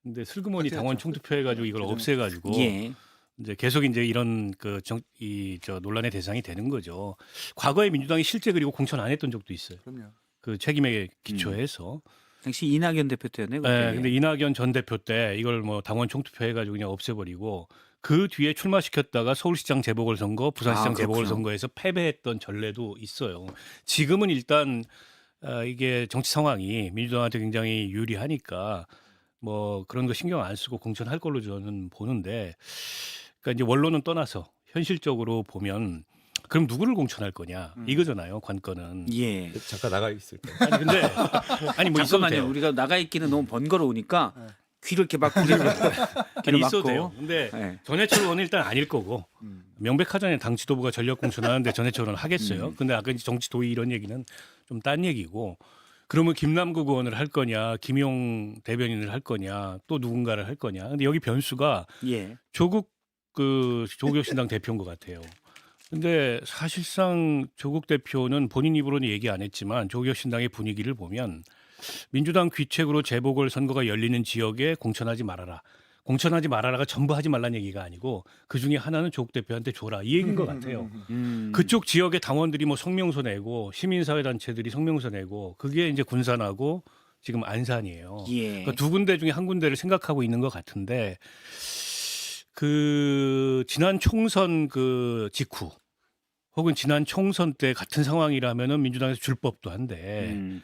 S2: 근데 슬그머니 당원 총투표해가지고 이걸 없애가지고
S1: 예.
S2: 이제 계속 이제 이런 논란의 대상이 되는 거죠. 과거에 민주당이 실제 그리고 공천 안 했던 적도 있어요.
S5: 그럼요.
S2: 그 책임에 기초해서.
S1: 당시 이낙연 대표 때였네.
S2: 네, 근데 이낙연 전 대표 때 이걸 뭐 당원 총투표해가지고 그냥 없애버리고 그 뒤에 출마시켰다가 서울시장 재보궐선거, 부산시장
S1: 그렇구나.
S2: 재보궐선거에서 패배했던 전례도 있어요. 지금은 일단 이게 정치 상황이 민주당한테 굉장히 유리하니까 뭐 그런 거 신경 안 쓰고 공천할 걸로 저는 보는데, 그러니까 이제 원론은 떠나서 현실적으로 보면 그럼 누구를 공천할 거냐 이거잖아요 관건은.
S1: 예.
S4: 잠깐 나가 있을까요?
S2: 아니 근데 아니 뭐 있어도
S1: 잠깐만요.
S2: 돼요.
S1: 우리가 나가 있기는 너무 번거로우니까 귀를 이렇게 막 귀를
S2: 아니 있어도 돼요.
S1: 막고.
S2: 근데
S1: 네.
S2: 전해철원은 일단 아닐 거고 명백하잖아요. 당 지도부가 전력 공천하는데 전해철원을 하겠어요. 근데 아까 이제 정치 도의 이런 얘기는 좀 딴 얘기고, 그러면 김남국 의원을 할 거냐, 김용 대변인을 할 거냐, 또 누군가를 할 거냐. 근데 여기 변수가
S1: 예.
S2: 조국 혁신당 대표인 것 같아요. 근데 사실상 조국 대표는 본인 입으로는 얘기 안 했지만 조국 혁신당의 분위기를 보면 민주당 귀책으로 재보궐선거가 열리는 지역에 공천하지 말아라. 공천하지 말아라가 전부 하지 말라는 얘기가 아니고 그 중에 하나는 조국 대표한테 줘라. 이 얘기인 것 같아요. 그쪽 지역의 당원들이 뭐 성명서 내고 시민사회단체들이 성명서 내고 그게 이제 군산하고 지금 안산이에요.
S1: 예.
S2: 그러니까 두 군데 중에 한 군데를 생각하고 있는 것 같은데, 그 지난 총선 그 직후 혹은 지난 총선 때 같은 상황이라면은 민주당에서 줄 법도 한데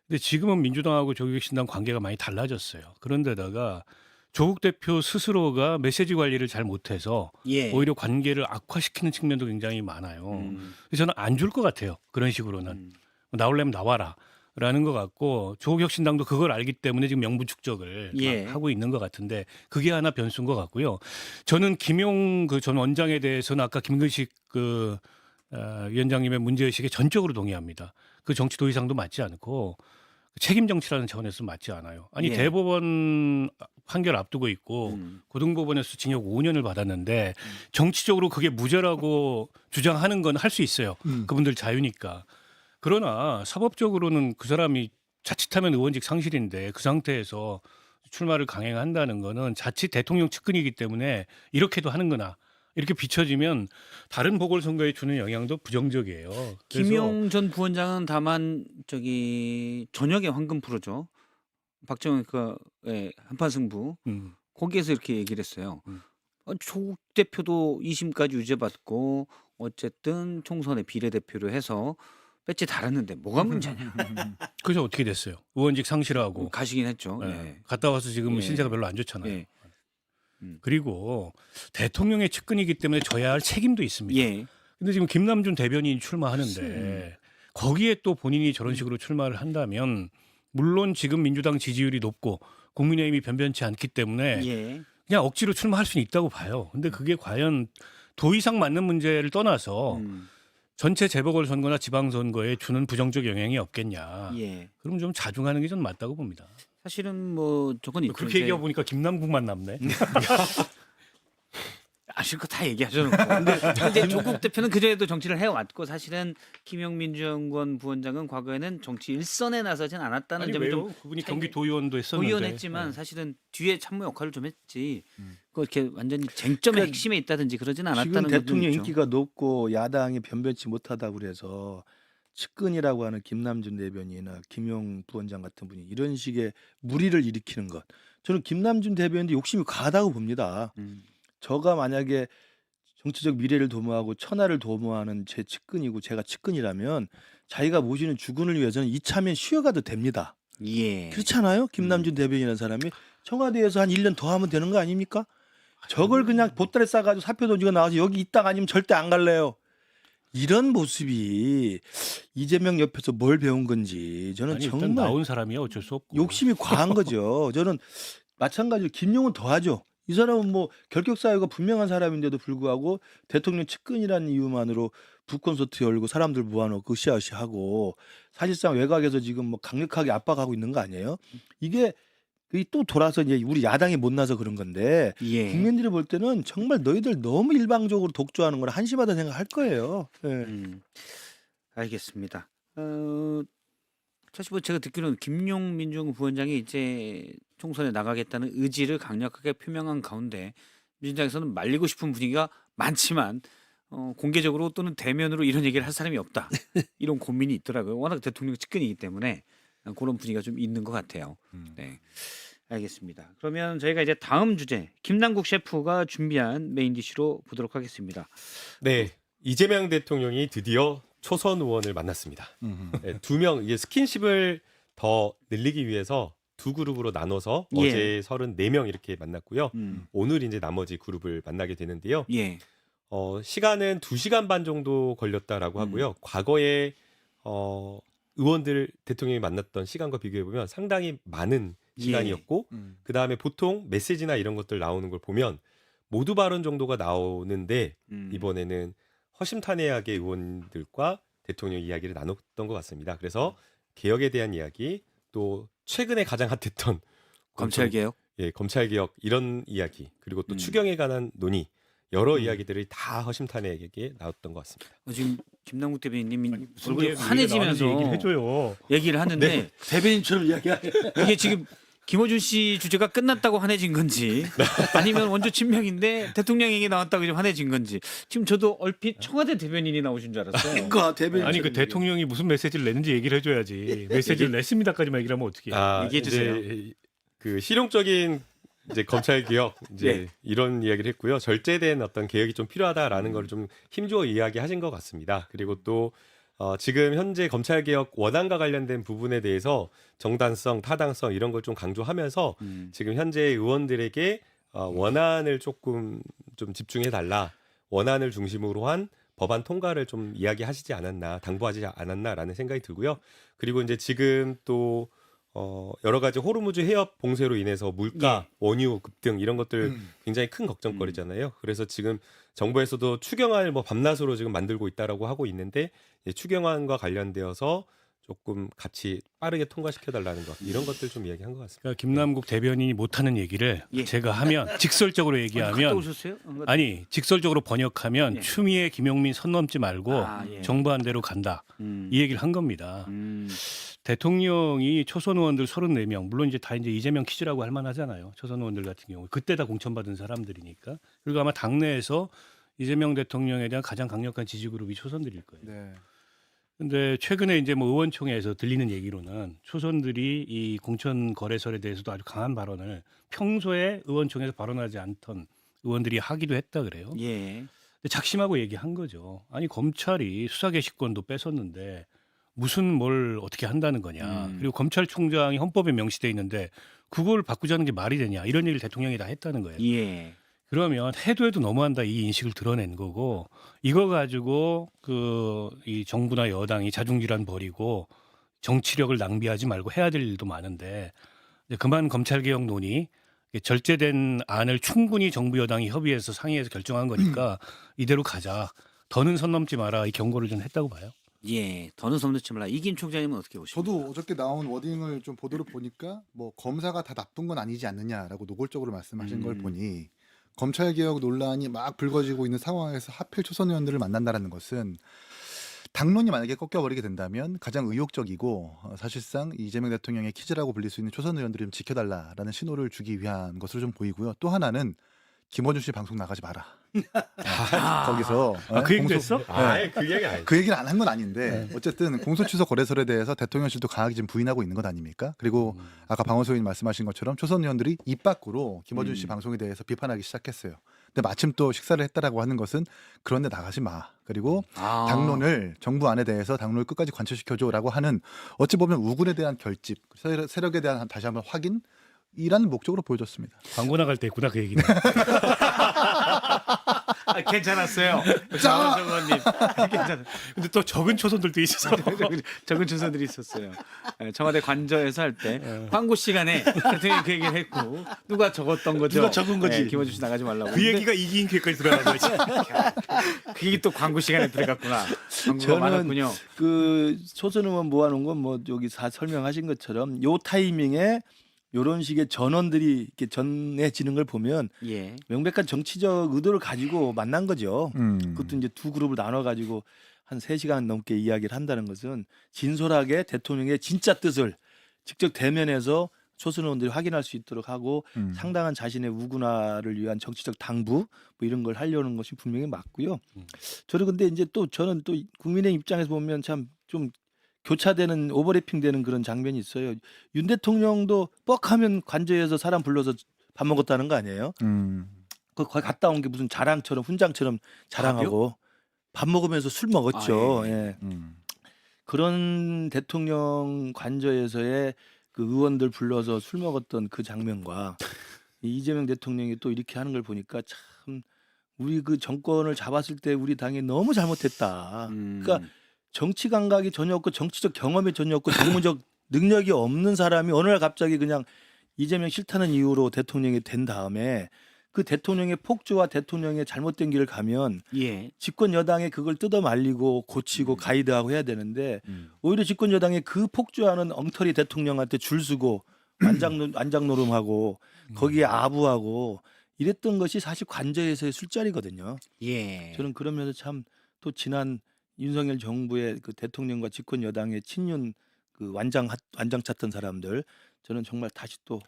S2: 근데 지금은 민주당하고 조국혁신당 관계가 많이 달라졌어요. 그런데다가 조국 대표 스스로가 메시지 관리를 잘 못해서
S1: 예.
S2: 오히려 관계를 악화시키는 측면도 굉장히 많아요. 그래서 저는 안 줄 것 같아요. 그런 식으로는. 나오려면 나와라. 라는 것 같고, 조국혁신당도 그걸 알기 때문에 지금 명분 축적을
S1: 예.
S2: 막 하고 있는 것 같은데, 그게 하나 변수인 것 같고요. 저는 김용 그 전 원장에 대해서는 아까 김근식 위원장님의 문제의식에 전적으로 동의합니다. 그 정치 도의상도 맞지 않고 책임 정치라는 차원에서 맞지 않아요. 아니
S1: 예.
S2: 대법원 판결 앞두고 있고 고등법원에서 징역 5년을 받았는데 정치적으로 그게 무죄라고 주장하는 건 할 수 있어요. 그분들 자유니까. 그러나 사법적으로는 그 사람이 자칫하면 의원직 상실인데 그 상태에서 출마를 강행한다는 거는 자칫 대통령 측근이기 때문에 이렇게도 하는구나. 이렇게 비춰지면 다른 보궐선거에 주는 영향도 부정적이에요. 그래서
S1: 김용 전 부원장은 다만 저녁에 황금 프로죠. 박정희 한판 승부 거기에서 이렇게 얘기를 했어요. 조국 대표도 2심까지 유죄받고 어쨌든 총선에 비례대표로 해서 배지 달았는데 뭐가 문제냐.
S2: 그래서 어떻게 됐어요? 의원직 상실하고
S1: 가시긴 했죠.
S2: 예.
S1: 예.
S2: 갔다 와서 지금
S1: 예.
S2: 신세가 별로 안 좋잖아요.
S1: 예.
S2: 그리고 대통령의 측근이기 때문에 져야 할 책임도 있습니다.
S1: 예.
S2: 근데 지금 김남준 대변인이 출마하는데 거기에 또 본인이 저런 식으로 출마를 한다면 물론 지금 민주당 지지율이 높고 국민의힘이 변변치 않기 때문에
S1: 예.
S2: 그냥 억지로 출마할 수는 있다고 봐요. 근데 그게 과연 도의상 맞는 문제를 떠나서 전체 재보궐선거나 지방선거에 주는 부정적 영향이 없겠냐.
S1: 예.
S2: 그럼 좀 자중하는 게 좀 맞다고 봅니다.
S1: 사실은 뭐 저건 있죠.
S2: 그렇게 얘기하고 보니까 김남국만 남네.
S1: 아실 거 다 얘기하셔놓고. 근데 조국 대표는 그전에도 정치를 해왔고 사실은 김용민 정권 부원장은 과거에는 정치 일선에 나서진 않았다는
S2: 아니
S1: 점이
S2: 왜요?
S1: 좀
S2: 그분이
S1: 차이가-
S2: 경기도의원도 했었는데.
S1: 도의원했지만 사실은 뒤에 참모 역할을 좀 했지. 그 이렇게 완전히 쟁점의
S3: 그러니까
S1: 핵심에 있다든지 그러진 않았다는
S3: 지금
S1: 건
S3: 대통령
S1: 있죠.
S3: 인기가 높고 야당이 변변치 못하다고 그래서 측근이라고 하는 김남준 대변인이나 김용 부원장 같은 분이 이런 식의 무리를 일으키는 것, 저는 김남준 대변인도 욕심이 과하다고 봅니다. 저가 만약에 정치적 미래를 도모하고 천하를 도모하는 제 측근이고 제가 측근이라면 자기가 모시는 주군을 위해서는 이참에 쉬어가도 됩니다.
S1: 예.
S3: 그렇잖아요. 김남준 대변인이라는 사람이 청와대에서 한 1년 더 하면 되는 거 아닙니까? 저걸 그냥 보따리 싸가지고 사표 던지고 나와서 여기 있다가 아니면 절대 안 갈래요. 이런 모습이 이재명 옆에서 뭘 배운 건지 저는
S2: 아니, 일단
S3: 정말
S2: 나온 사람이야 어쩔 수 없고.
S3: 욕심이 과한 거죠. 저는 마찬가지로 김용은 더하죠. 이 사람은 뭐 결격 사유가 분명한 사람인데도 불구하고 대통령 측근이라는 이유만으로 북콘서트 열고 사람들 모아놓고 으쌰으쌰하고 사실상 외곽에서 지금 뭐 강력하게 압박하고 있는 거 아니에요? 이게 또 돌아서 이제 우리 야당이 못나서 그런 건데
S1: 예.
S3: 국민들이 볼 때는 정말 너희들 너무 일방적으로 독주하는 걸 한심하다 생각할 거예요. 예.
S1: 알겠습니다. 사실 뭐 제가 듣기로는 김용 민주당 부원장이 이제 총선에 나가겠다는 의지를 강력하게 표명한 가운데 민주당에서는 말리고 싶은 분위기가 많지만 공개적으로 또는 대면으로 이런 얘기를 할 사람이 없다. 이런 고민이 있더라고요. 워낙 대통령 측근이기 때문에 그런 분위기가 좀 있는 것 같아요. 네. 알겠습니다. 그러면 저희가 이제 다음 주제 김남국 셰프가 준비한 메인 디쉬로 보도록 하겠습니다.
S4: 네, 이재명 대통령이 드디어 초선 의원을 만났습니다. 네, 2명 이게 스킨십을 더 늘리기 위해서 두 그룹으로 나눠서
S1: 예.
S4: 어제 34명 이렇게 만났고요. 오늘 이제 나머지 그룹을 만나게 되는데요.
S1: 예.
S4: 시간은 2시간 반 정도 걸렸다라고 하고요. 과거에 의원들 대통령이 만났던 시간과 비교해 보면 상당히 많은 시간이었고 그 다음에 보통 메시지나 이런 것들 나오는 걸 보면 모두 발언 정도가 나오는데 이번에는 허심탄회하게 의원들과 대통령 이야기를 나눴던 것 같습니다. 그래서 개혁에 대한 이야기 또 최근에 가장 핫했던
S1: 검찰 개혁.
S4: 예, 검찰 개혁 이런 이야기 그리고 또 추경에 관한 논의 여러 이야기들이 다 허심탄회하게 나왔던 것 같습니다.
S1: 지금 김남국 대변인님이
S2: 무슨
S1: 얼굴이
S2: 얘기가
S1: 환해지면서
S2: 나오는지 얘기를 해줘요.
S1: 얘기를 하는데
S3: 대변인처럼 이야기하네.
S1: 이게 지금 김어준 씨 주제가 끝났다고 환해진 건지 아니면 원조 친명인데 대통령 얘기 나왔다고 좀 환해진 건지 지금 저도 얼핏 청와대 대변인이 나오신 줄 알았어요.
S3: 그러니까 대변인
S2: 아니 그 대통령이 무슨 메시지를 냈는지 얘기를 해줘야지. 메시지를 냈습니다까지만 얘기를 하면 어떻게?
S1: 얘기해 주세요.
S4: 이제 그 실용적인 이제 검찰 개혁 이제
S1: 네.
S4: 이런 이야기를 했고요. 절제된 어떤 개혁이 좀 필요하다라는 걸 좀 힘주어 이야기하신 것 같습니다. 그리고 또 지금 현재 검찰 개혁 원안과 관련된 부분에 대해서 정당성, 타당성 이런 걸 좀 강조하면서 지금 현재 의원들에게 원안을 조금 좀 집중해 달라. 원안을 중심으로 한 법안 통과를 좀 이야기하시지 않았나, 당부하지 않았나라는 생각이 들고요. 그리고 이제 지금 또 여러 가지 호르무즈 해협 봉쇄로 인해서 물가, 원유 급등 이런 것들 굉장히 큰 걱정거리잖아요. 그래서 지금 정부에서도 추경안을 뭐 밤낮으로 지금 만들고 있다라고 하고 있는데 추경안과 관련되어서 조금 같이 빠르게 통과시켜달라는 것 이런 것들 좀 이야기한 것 같습니다.
S2: 그러니까 김남국 대변인이 못하는 얘기를
S1: 예.
S2: 제가 하면 직설적으로
S1: 갔다
S2: 얘기하면
S1: 오셨어요? 안 갔다-
S2: 아니 직설적으로 번역하면
S1: 예.
S2: 추미애 김용민 선 넘지 말고
S1: 예.
S2: 정부한 대로 간다 이 얘기를 한 겁니다.
S1: 음.
S2: 대통령이 초선 의원들 34명 물론 이제 다 이제 이재명 퀴즈라고 할 만하잖아요. 초선 의원들 같은 경우 그때 다 공천받은 사람들이니까 그리고 아마 당내에서 이재명 대통령에 대한 가장 강력한 지지 그룹이 초선들일 거예요.
S5: 네.
S2: 근데 최근에 이제 뭐 의원총회에서 들리는 얘기로는 초선들이 이 공천 거래설에 대해서도 아주 강한 발언을 평소에 의원총회에서 발언하지 않던 의원들이 하기도 했다 그래요.
S1: 예.
S2: 근데 작심하고 얘기한 거죠. 아니 검찰이 수사 개시권도 뺏었는데 무슨 뭘 어떻게 한다는 거냐. 그리고 검찰총장이 헌법에 명시돼 있는데 그걸 바꾸자는 게 말이 되냐. 이런 얘기를 대통령이 다 했다는 거예요.
S1: 예.
S2: 그러면 해도 너무한다 이 인식을 드러낸 거고 이거 가지고 이 정부나 여당이 자중질환 버리고 정치력을 낭비하지 말고 해야 될 일도 많은데 이제 그만 검찰개혁 논의 절제된 안을 충분히 정부 여당이 협의해서 상의해서 결정한 거니까 이대로 가자. 더는 선 넘지 마라 이 경고를 좀 했다고 봐요.
S1: 예. 더는 섬 넣지 말라. 이긴 총장님은 어떻게 보십니까?
S5: 저도 어저께 나온 워딩을 좀 보도를 보니까 뭐 검사가 다 나쁜 건 아니지 않느냐라고 노골적으로 말씀하신 걸 보니 검찰개혁 논란이 막 불거지고 있는 상황에서 하필 초선 의원들을 만난다는 것은 당론이 만약에 꺾여버리게 된다면 가장 의욕적이고 사실상 이재명 대통령의 키즈라고 불릴 수 있는 초선 의원들을 좀 지켜달라라는 신호를 주기 위한 것으로 좀 보이고요. 또 하나는 김어준 씨 방송 나가지 마라. 거기서
S2: 그 얘기도 했어?
S4: 그 얘기 아니죠.
S5: 그 얘기를 안 한 건 아닌데 어쨌든 공소취소 거래설에 대해서 대통령실도 강하게 지금 부인하고 있는 것 아닙니까? 그리고 아까 방원소 의원님 말씀하신 것처럼 초선 의원들이 입 밖으로 김어준 씨 방송에 대해서 비판하기 시작했어요. 근데 마침 또 식사를 했다라고 하는 것은 그런데 나가지 마. 그리고 당론을 정부 안에 대해서 당론을 끝까지 관철시켜줘라고 하는 어찌 보면 우군에 대한 결집, 세력에 대한 다시 한번 확인이라는 목적으로 보여졌습니다.
S2: 광고 나갈 때 했구나 그 얘기는.
S1: 괜찮았어요. 장원님 괜찮아.
S2: 근데 또 적은 초선들도 있어서.
S1: 적은 조사들이 있었어요. 청와대 관저에서 할 때 광고 시간에 대통령이 그 얘기를 했고 누가 적었던 거죠?
S3: 누가 적은 거지.
S1: 김어준 씨 나가지 말라고.
S2: 그 얘기가 이기인 기회까지 들어간 거지.
S1: 그 얘기 또 광고 시간에 들어갔구나. 광고가
S3: 저는
S1: 많았군요.
S3: 그 초선 의원 모아놓은 건 뭐 여기 다 설명하신 것처럼 요 타이밍에 요런 식의 전원들이 이렇게 전해지는 걸 보면
S1: 예.
S3: 명백한 정치적 의도를 가지고 만난 거죠.
S5: 음.
S3: 그것도 이제 두 그룹을 나눠 가지고 한 3시간 넘게 이야기를 한다는 것은 진솔하게 대통령의 진짜 뜻을 직접 대면해서 초선 의원들이 확인할 수 있도록 하고 상당한 자신의 우군화를 위한 정치적 당부 뭐 이런 걸 하려는 것이 분명히 맞고요. 저는 근데 이제 또 저는 또 국민의 입장에서 보면 참 좀 교차되는 오버래핑되는 그런 장면이 있어요. 윤 대통령도 뻑하면 관저에서 사람 불러서 밥 먹었다는 거 아니에요? 그 거기 갔다 온 게 무슨 자랑처럼 훈장처럼 자랑하고 밥 먹으면서 술 먹었죠.
S1: 아, 예.
S3: 예. 그런 대통령 관저에서의 그 의원들 불러서 술 먹었던 그 장면과 이 이재명 대통령이 또 이렇게 하는 걸 보니까 참 우리 그 정권을 잡았을 때 우리 당이 너무 잘못했다. 그러니까 정치 감각이 전혀 없고 정치적 경험이 전혀 없고 정무적 능력이 없는 사람이 어느 날 갑자기 그냥 이재명 싫다는 이유로 대통령이 된 다음에 그 대통령의 폭주와 대통령의 잘못된 길을 가면
S1: 예.
S3: 집권 여당에 그걸 뜯어 말리고 고치고 가이드하고 해야 되는데 오히려 집권 여당에 그 폭주하는 엉터리 대통령한테 줄 서고 완장 노름하고 거기에 아부하고 이랬던 것이 사실 관저에서의 술자리거든요.
S1: 예.
S3: 저는 그러면서 참 또 지난 윤석열 정부의 그 대통령과 집권 여당의 친윤 그 완장 찾던 사람들 저는 정말 다시 또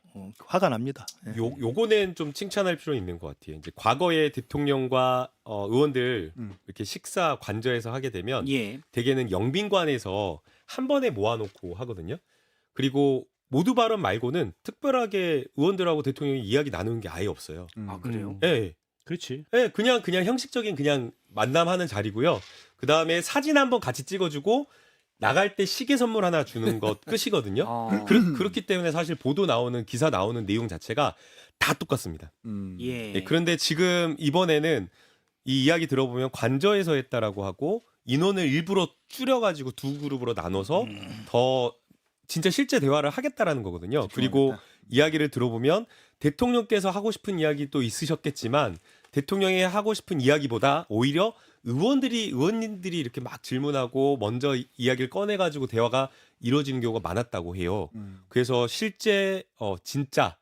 S3: 화가 납니다. 예.
S4: 요거는 좀 칭찬할 필요 있는 것 같아요. 이제 과거에 대통령과 의원들 이렇게 식사 관저에서 하게 되면
S1: 예.
S4: 대개는 영빈관에서 한 번에 모아놓고 하거든요. 그리고 모두 발언 말고는 특별하게 의원들하고 대통령이 이야기 나누는 게 아예 없어요.
S1: 아 그래요?
S4: 예,
S2: 그렇지.
S4: 예, 그냥 형식적인 그냥 만남하는 자리고요. 그 다음에 사진 한번 같이 찍어주고 나갈 때 시계 선물 하나 주는 것 끝이거든요.
S1: 아.
S4: 그렇기 때문에 사실 보도 나오는 기사 나오는 내용 자체가 다 똑같습니다.
S1: 예.
S4: 예, 그런데 지금 이번에는 이 이야기 들어보면 관저에서 했다라고 하고 인원을 일부러 줄여가지고 두 그룹으로 나눠서 더 진짜 실제 대화를 하겠다라는 거거든요. 그리고 이야기를 들어보면 대통령께서 하고 싶은 이야기도 있으셨겠지만 대통령이 하고 싶은 이야기보다 오히려 의원님들이 이렇게 막 질문하고 먼저 이야기를 꺼내가지고 대화가 이루어지는 경우가 많았다고 해요. 그래서 실제 진짜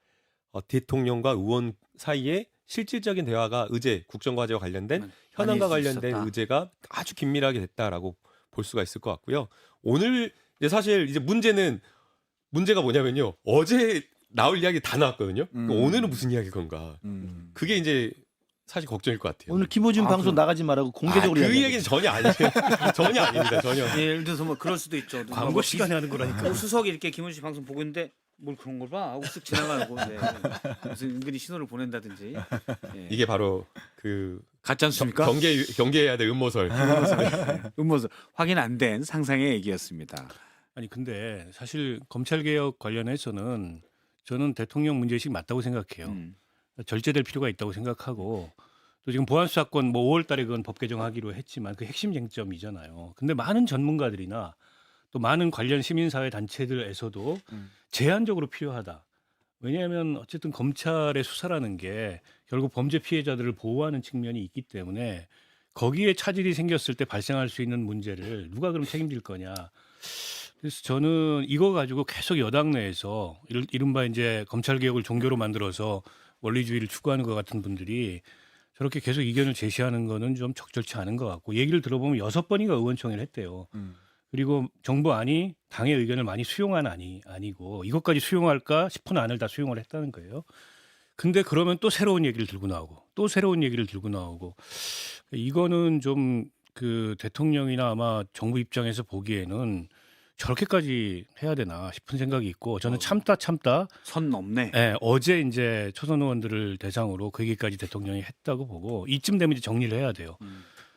S4: 대통령과 의원 사이에 실질적인 대화가 국정과제와 관련된 현안과 관련된
S1: 있었다.
S4: 의제가 아주 긴밀하게 됐다라고 볼 수가 있을 것 같고요. 오늘 이제 사실 이제 문제가 뭐냐면요. 어제 나올 이야기 다 나왔거든요. 오늘은 무슨 이야기일 건가. 그게 이제 사실 걱정일 것 같아요.
S3: 오늘 김호준 방송 나가지 말라고 공개적으로
S4: 그
S3: 이야기하죠.
S4: 얘기는 전혀 아니에요. 전혀 아닙니다. 전혀.
S1: 예, 예를 들어서 뭐 그럴 수도 있죠. 누가
S2: 광고
S1: 뭐
S2: 시간에 하는 거라니까.
S1: 수석이 이렇게 김원식 방송 보고 있는데 뭘 그런 걸 봐? 하고 쓱 지나가고 네. 무슨 은근히 신호를 보낸다든지. 예.
S4: 이게 바로 그
S1: 같지 않습니까?
S4: 경계해야 될 음모설.
S1: 음모설 확인 안 된 상상의 얘기였습니다.
S2: 아니 근데 사실 검찰 개혁 관련해서는 저는 대통령 문제의식 맞다고 생각해요. 절제될 필요가 있다고 생각하고 또 지금 보안수사권 뭐 5월달에 그건 법 개정하기로 했지만 그 핵심 쟁점이잖아요. 근데 많은 전문가들이나 또 많은 관련 시민사회 단체들에서도 제한적으로 필요하다. 왜냐하면 어쨌든 검찰의 수사라는 게 결국 범죄 피해자들을 보호하는 측면이 있기 때문에 거기에 차질이 생겼을 때 발생할 수 있는 문제를 누가 그럼 책임질 거냐. 그래서 저는 이거 가지고 계속 여당 내에서 이른바 이제 검찰 개혁을 종교로 만들어서 원리주의를 추구하는 것 같은 분들이 저렇게 계속 의견을 제시하는 거는 좀 적절치 않은 것 같고 얘기를 들어보면 6번인가 의원총회를 했대요. 그리고 정부 안이 당의 의견을 많이 수용한 안이 아니고 이것까지 수용할까 싶은 안을 다 수용을 했다는 거예요. 근데 그러면 또 새로운 얘기를 들고 나오고 또 새로운 얘기를 들고 나오고 이거는 좀 그 대통령이나 아마 정부 입장에서 보기에는 저렇게까지 해야 되나 싶은 생각이 있고 저는 참다
S1: 선 넘네.
S2: 예, 어제 이제 초선 의원들을 대상으로 그 얘기까지 대통령이 했다고 보고 이쯤 되면 이제 정리를 해야 돼요.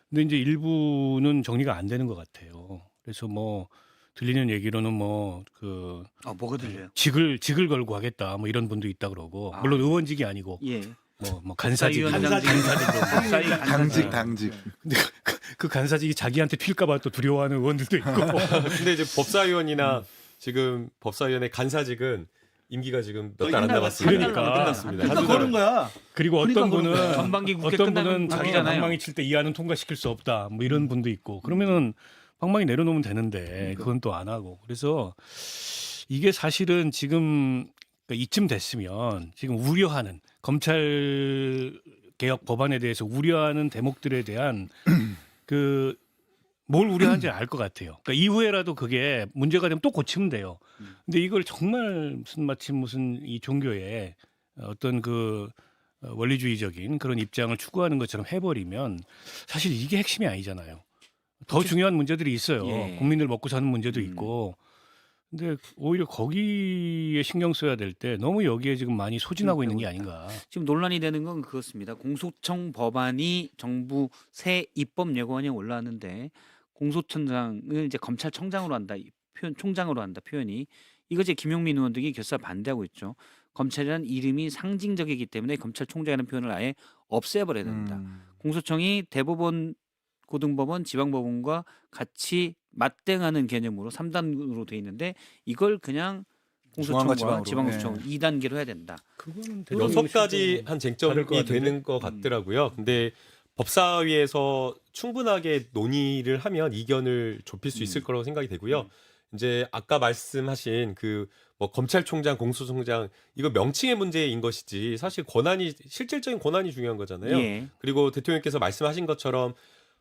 S2: 근데 이제 일부는 정리가 안 되는 것 같아요. 그래서 뭐 들리는 얘기로는 뭐 그
S1: 뭐가 들려요?
S2: 직을 걸고 하겠다 뭐 이런 분도 있다 그러고 물론 의원직이 아니고
S1: 예.
S2: 뭐 간사직
S1: 간사직으로
S5: 당직.
S2: 근데 그 간사직이 자기한테 튈까봐 또 두려워하는 의원들도 있고
S4: 근데 이제 법사위원이나 지금 법사위원회 간사직은 임기가 지금 몇 달 안 남았습니다.
S2: 그러니까.
S4: 끝났습니다.
S3: 그러니까
S4: 한두
S3: 그런
S4: 달.
S3: 거야.
S2: 그리고
S3: 그러니까
S2: 어떤 분은
S3: 그런 거야.
S1: 전반기 국회
S2: 어떤
S1: 끝나면
S2: 분은 자기가
S1: 바뀌잖아요.
S2: 방망이 칠 때 이 안은 통과시킬 수 없다 뭐 이런 분도 있고 그러면은 방망이 내려놓으면 되는데 그건 또 안 하고 그래서 이게 사실은 지금 그러니까 이쯤 됐으면 지금 우려하는 검찰 개혁 법안에 대해서 우려하는 대목들에 대한 그 뭘 우려하는지 알 것 같아요. 그러니까 이후에라도 그게 문제가 되면 또 고치면 돼요. 근데 이걸 정말 무슨 이 종교의 어떤 그 원리주의적인 그런 입장을 추구하는 것처럼 해버리면 사실 이게 핵심이 아니잖아요. 더 중요한 문제들이 있어요.
S1: 예.
S2: 국민들 먹고 사는 문제도 있고. 근데 오히려 거기에 신경 써야 될 때 너무 여기에 지금 많이 소진하고 있는 게 아닌가.
S1: 지금 논란이 되는 건 그렇습니다. 공소청 법안이 정부 새 입법 예고안에 올라왔는데 공소청장을 이제 검찰청장으로 한다. 이 표현 총장으로 한다 표현이 이거 이제 김용민 의원 등이 결사 반대하고 있죠. 검찰이라는 이름이 상징적이기 때문에 검찰총장이라는 표현을 아예 없애버려야 됩니다. 공소청이 대법원, 고등법원, 지방법원과 같이 맞대응하는 개념으로 3단으로 돼 있는데 이걸 그냥 공소청과
S5: 중앙과
S1: 지방소청 2단계로 해야 된다.
S2: 그거는
S4: 6가지 한
S2: 다를 것
S4: 쟁점이
S2: 같은데?
S4: 되는 것 같더라고요. 근데 법사위에서 충분하게 논의를 하면 이견을 좁힐 수 있을 거라고 생각이 되고요. 이제 아까 말씀하신 그 뭐 검찰총장, 공소청장 이거 명칭의 문제인 것이지 사실 권한이 실질적인 권한이 중요한 거잖아요.
S1: 예.
S4: 그리고 대통령께서 말씀하신 것처럼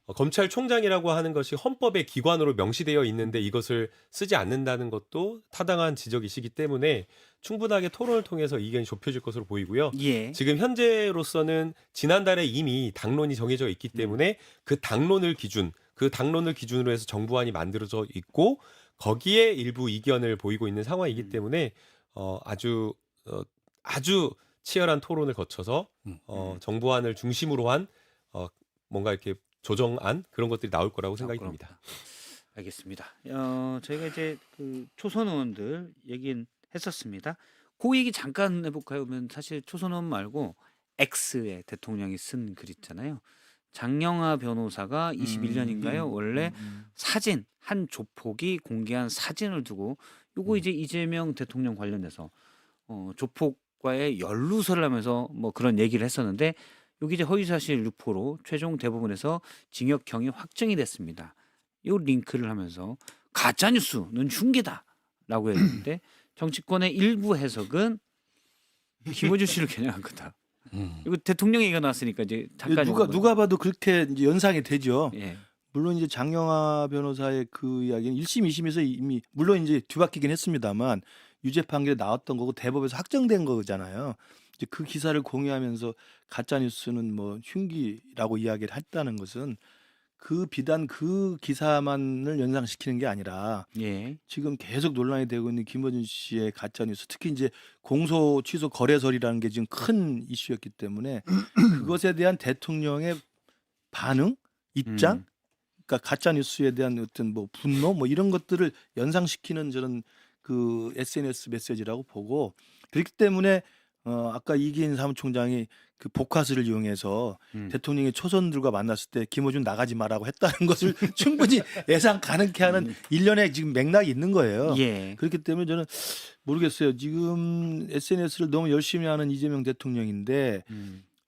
S4: 검찰총장이라고 하는 것이 헌법의 기관으로 명시되어 있는데 이것을 쓰지 않는다는 것도 타당한 지적이시기 때문에 충분하게 토론을 통해서 이견이 좁혀질 것으로 보이고요.
S1: 예.
S4: 지금 현재로서는 지난달에 이미 당론이 정해져 있기 때문에 그 당론을 기준으로 해서 정부안이 만들어져 있고 거기에 일부 이견을 보이고 있는 상황이기 때문에 아주 치열한 토론을 거쳐서 정부안을 중심으로 한 뭔가 이렇게 조정안 그런 것들이 나올 거라고 생각이 듭니다.
S1: 알겠습니다. 저희가 이제 그 초선 의원들 얘기는 했었습니다. 그 얘기 잠깐 해볼까요? 그러면 사실 초선 의원 말고 X의 대통령이 쓴 글 있잖아요. 장영하 변호사가 21년인가요? 원래 사진 한 조폭이 공개한 사진을 두고 요거 이제 이재명 대통령 관련해서 조폭과의 연루설을 하면서 뭐 그런 얘기를 했었는데 여기 이제 허위사실 유포로 최종 대법원에서 징역형이 확정이 됐습니다. 이 링크를 하면서 가짜뉴스는 흉계다라고 했는데 정치권의 일부 해석은 김어준 씨를 겨냥한 거다. 이거 대통령 얘기가 나왔으니까 이제 잠깐
S3: 누가 봐도 그렇게 이제 연상이 되죠.
S1: 예.
S3: 물론 이제 장영하 변호사의 그 이야기는 1심, 2심에서 이미 물론 이제 뒤바뀌긴 했습니다만 유죄 판결이 나왔던 거고 대법에서 확정된 거잖아요. 이제 그 기사를 공유하면서 가짜 뉴스는 뭐 흉기라고 이야기를 했다는 것은 그 비단 그 기사만을 연상시키는 게 아니라
S1: 예.
S3: 지금 계속 논란이 되고 있는 김어준 씨의 가짜 뉴스, 특히 이제 공소 취소 거래설이라는 게 지금 큰 이슈였기 때문에 그것에 대한 대통령의 반응, 입장, 그러니까 가짜 뉴스에 대한 어떤 뭐 분노 뭐 이런 것들을 연상시키는 저런 그 SNS 메시지라고 보고 그렇기 때문에 아까 이기인 사무총장이 그 복화술을 이용해서 대통령이 초선들과 만났을 때 김어준 나가지 마라고 했다는 것을 충분히 예상 가능케 하는 일련의 지금 맥락이 있는 거예요.
S1: 예.
S3: 그렇기 때문에 저는 모르겠어요. 지금 SNS를 너무 열심히 하는 이재명 대통령인데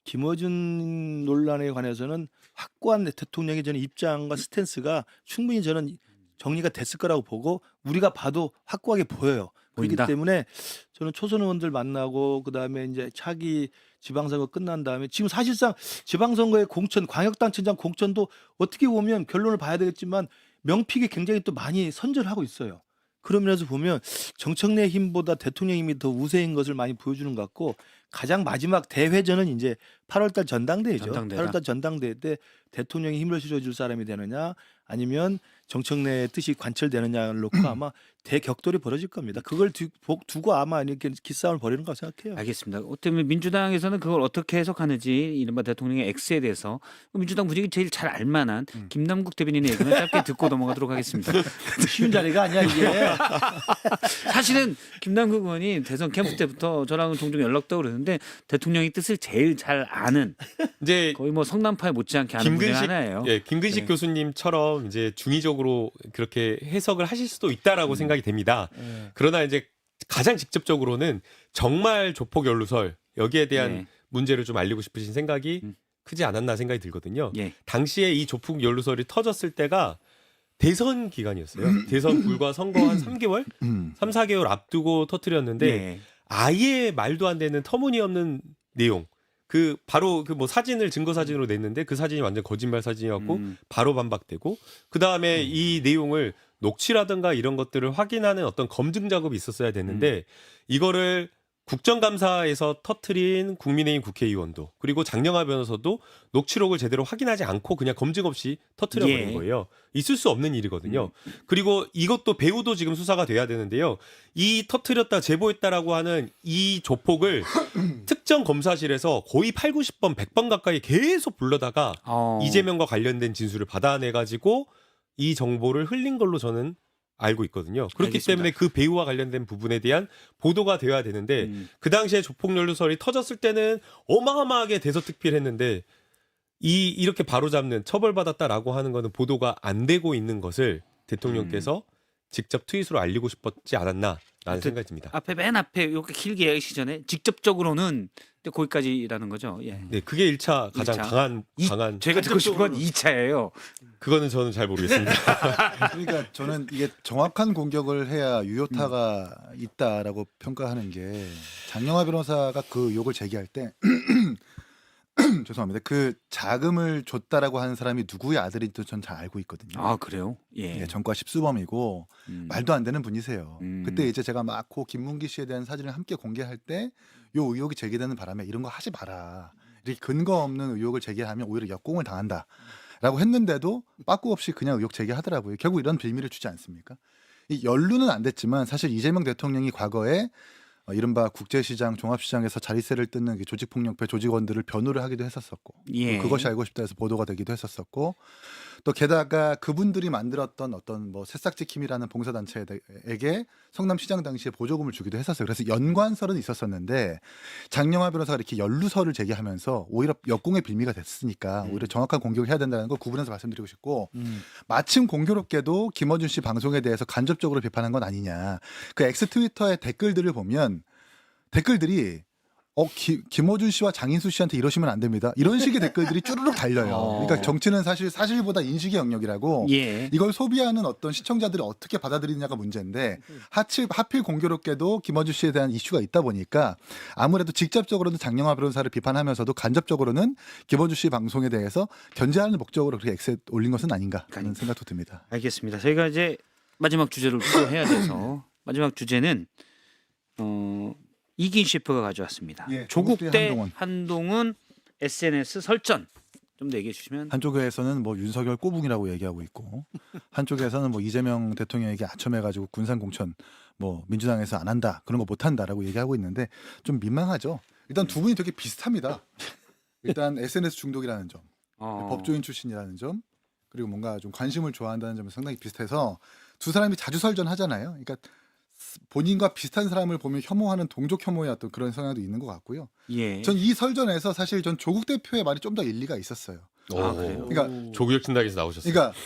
S3: 김어준 논란에 관해서는 확고한 대통령의 저는 입장과 스탠스가 충분히 저는 정리가 됐을 거라고 보고 우리가 봐도 확고하게 보여요. 그렇기
S1: 보인다.
S3: 때문에 저는 초선 의원들 만나고 그다음에 이제 차기 지방선거 끝난 다음에 지금 사실상 지방선거의 공천, 광역단체장 공천도 어떻게 보면 결론을 봐야 되겠지만 명픽이 굉장히 또 많이 선전하고 있어요. 그런 면에서 보면 정청래 힘보다 대통령 힘이 더 우세인 것을 많이 보여주는 것 같고 가장 마지막 대회전은 이제 8월달 전당대회죠.
S1: 전당대회다.
S3: 8월달 전당대회 때 대통령이 힘을 실어줄 사람이 되느냐 아니면 정청래의 뜻이 관철되느냐를 놓고 아마 대격돌이 벌어질 겁니다. 그걸 두고 아마 이렇게 기싸움을 벌이는 거 생각해요.
S1: 알겠습니다. 어쩌면 민주당에서는 그걸 어떻게 해석하는지 이른바 대통령의 X에 대해서 민주당 분위기 제일 잘 알만한 김남국 대변인의 얘기는 짧게 듣고 넘어가도록 하겠습니다.
S3: 쉬운 자리가 아니야 이게.
S1: 사실은 김남국 의원이 대선 캠프 때부터 저랑은 종종 연락도 그러는데 대통령의 뜻을 제일 잘 아는
S4: 이제
S1: 거의 뭐 성남파에 못지않게 아는 분의 하나예요.
S4: 김근식
S1: 네.
S4: 교수님처럼 이제 중의적으로 그렇게 해석을 하실 수도 있다라고 생각이 됩니다. 그러나 이제 가장 직접적으로는 정말 조폭 연루설 여기에 대한
S1: 네.
S4: 문제를 좀 알리고 싶으신 생각이 크지 않았나 생각이 들거든요.
S1: 예.
S4: 당시에 이 조폭 연루설이 터졌을 때가 대선 기간이었어요. 대선 불과 선거 한 3개월, 3, 4개월 앞두고 터뜨렸는데
S1: 예.
S4: 아예 말도 안 되는 터무니없는 내용. 그 바로 그 뭐 사진을 증거 사진으로 냈는데 그 사진이 완전 거짓말 사진이었고 바로 반박되고 그 다음에 이 내용을 녹취라든가 이런 것들을 확인하는 어떤 검증 작업이 있었어야 됐는데 이거를 국정감사에서 터트린 국민의힘 국회의원도 그리고 장영하 변호사도 녹취록을 제대로 확인하지 않고 그냥 검증 없이 터트려버린
S1: 예.
S4: 거예요. 있을 수 없는 일이거든요. 그리고 이것도 배우도 지금 수사가 돼야 되는데요. 이 터트렸다 제보했다라고 하는 이 조폭을 특정 검사실에서 거의 8, 90번, 100번 가까이 계속 불러다가 이재명과 관련된 진술을 받아내가지고 이 정보를 흘린 걸로 저는 알고 있거든요. 그렇기
S1: 알겠습니다.
S4: 때문에 그 배우와 관련된 부분에 대한 보도가 돼야 되는데 그 당시에 조폭 연루설이 터졌을 때는 어마어마하게 대서특필했는데 이렇게 바로잡는 처벌받았다라고 하는 거는 보도가 안 되고 있는 것을 대통령께서 직접 트윗으로 알리고 싶었지 않았나라는 생각이 듭니다.
S1: 앞에 맨 앞에 이렇게 길게 이야기하기 전에 직접적으로는 거기까지라는 거죠. 예.
S4: 네, 그게 1차 가장
S1: 일차.
S4: 강한
S1: 제가 듣고 싶은 건 2차예요.
S4: 그거는 저는 잘 모르겠습니다.
S5: 그러니까 저는 이게 정확한 공격을 해야 유효타가 있다라고 평가하는 게 장영하 변호사가 그 의혹을 제기할 때 죄송합니다. 그 자금을 줬다라고 하는 사람이 누구의 아들인지 전 잘 알고 있거든요.
S1: 아 그래요? 예.
S5: 예, 전과 십수범이고 말도 안 되는 분이세요.
S1: 음.
S5: 그때 이제 제가 막 고 김문기 씨에 대한 사진을 함께 공개할 때 요 의혹이 제기되는 바람에 이런 거 하지 마라. 이렇게 근거 없는 의혹을 제기하면 오히려 역공을 당한다라고 했는데도 빠꾸 없이 그냥 의혹 제기하더라고요. 결국 이런 빌미를 주지 않습니까? 이 연루는 안 됐지만 사실 이재명 대통령이 과거에 이른바 국제시장, 종합시장에서 자릿세를 뜯는 그 조직폭력배 조직원들을 변호를 하기도 했었었고
S1: 예.
S5: 그것이 알고 싶다 해서 보도가 되기도 했었었고 또 게다가 그분들이 만들었던 어떤 뭐 새싹지킴이라는 봉사단체에게 성남시장 당시에 보조금을 주기도 했었어요. 그래서 연관설은 있었었는데 장영하 변호사가 이렇게 연루설을 제기하면서 오히려 역공의 빌미가 됐으니까 오히려 정확한 공격을 해야 된다는 걸 구분해서 말씀드리고 싶고 마침 공교롭게도 김어준 씨 방송에 대해서 간접적으로 비판한 건 아니냐. 그 X 트위터의 댓글들을 보면 댓글들이 김어준 씨와 장인수 씨한테 이러시면 안 됩니다. 이런 식의 댓글들이 쭈르륵 달려요. 그러니까 정치는 사실 사실보다 인식의 영역이라고
S1: 예.
S5: 이걸 소비하는 어떤 시청자들이 어떻게 받아들이느냐가 문제인데 하필 공교롭게도 김어준 씨에 대한 이슈가 있다 보니까 아무래도 직접적으로는 장영하 변호사를 비판하면서도 간접적으로는 김어준 씨 방송에 대해서 견제하는 목적으로 그렇게 X에 올린 것은 아닌가 하는 생각도 듭니다.
S1: 알겠습니다. 저희가 이제 마지막 주제를 또 해야 돼서 마지막 주제는 이긴 셰프가 가져왔습니다.
S5: 예,
S1: 조국대
S5: 한동훈.
S1: 한동훈 SNS 설전 좀 더 얘기해 주시면.
S5: 한쪽에서는 뭐 윤석열 꼬붕이라고 얘기하고 있고 한쪽에서는 뭐 이재명 대통령에게 아첨해가지고 군산공천 뭐 민주당에서 안 한다 그런 거 못 한다라고 얘기하고 있는데 좀 민망하죠. 일단 두 분이 되게 비슷합니다. 일단 SNS 중독이라는 점, 법조인 출신이라는 점, 그리고 뭔가 좀 관심을 좋아한다는 점이 상당히 비슷해서 두 사람이 자주 설전하잖아요. 그러니까 본인과 비슷한 사람을 보면 혐오하는 동족 혐오의 어떤 그런 성향도 있는 것 같고요.
S1: 예.
S5: 전 이 설전에서 사실 전 조국 대표의 말이 좀 더 일리가 있었어요.
S1: 아, 그래요?
S5: 그러니까
S4: 조국혁 신당에서 나오셨어요.
S5: 그러니까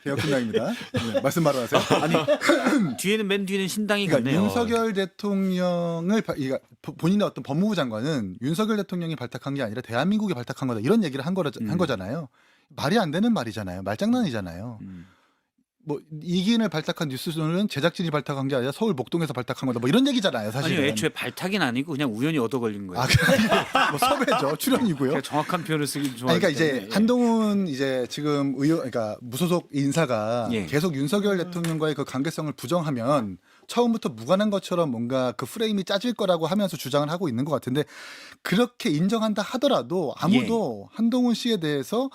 S5: 개혁신당입니다. 네, 말씀 바로 하세요.
S1: 뒤에는 맨 뒤에는 신당이
S5: 그러니까
S1: 같네요.
S5: 윤석열 대통령을 그러니까 본인의 어떤 법무부 장관은 윤석열 대통령이 발탁한 게 아니라 대한민국이 발탁한 거다 이런 얘기를 한 거잖아요. 말이 안 되는 말이잖아요. 말장난이잖아요. 뭐 이기인을 발탁한 뉴스는 제작진이 발탁한 게 아니라 서울 목동에서 발탁한 거다. 뭐 이런 얘기잖아요, 사실은.
S1: 아니요, 애초에 발탁은 아니고 그냥 우연히 얻어 걸린 거예요.
S5: 아, 뭐 섭외죠, 출연이고요.
S1: 제가 정확한 표현을 쓰기
S5: 아니,
S1: 좋아하기
S5: 그러니까 이제
S1: 때문에, 예.
S5: 한동훈 이제 지금 그러니까 무소속 인사가
S1: 예.
S5: 계속 윤석열 대통령과의 그 관계성을 부정하면 처음부터 무관한 것처럼 뭔가 그 프레임이 짜질 거라고 하면서 주장을 하고 있는 것 같은데 그렇게 인정한다 하더라도 아무도 한동훈 씨에 대해서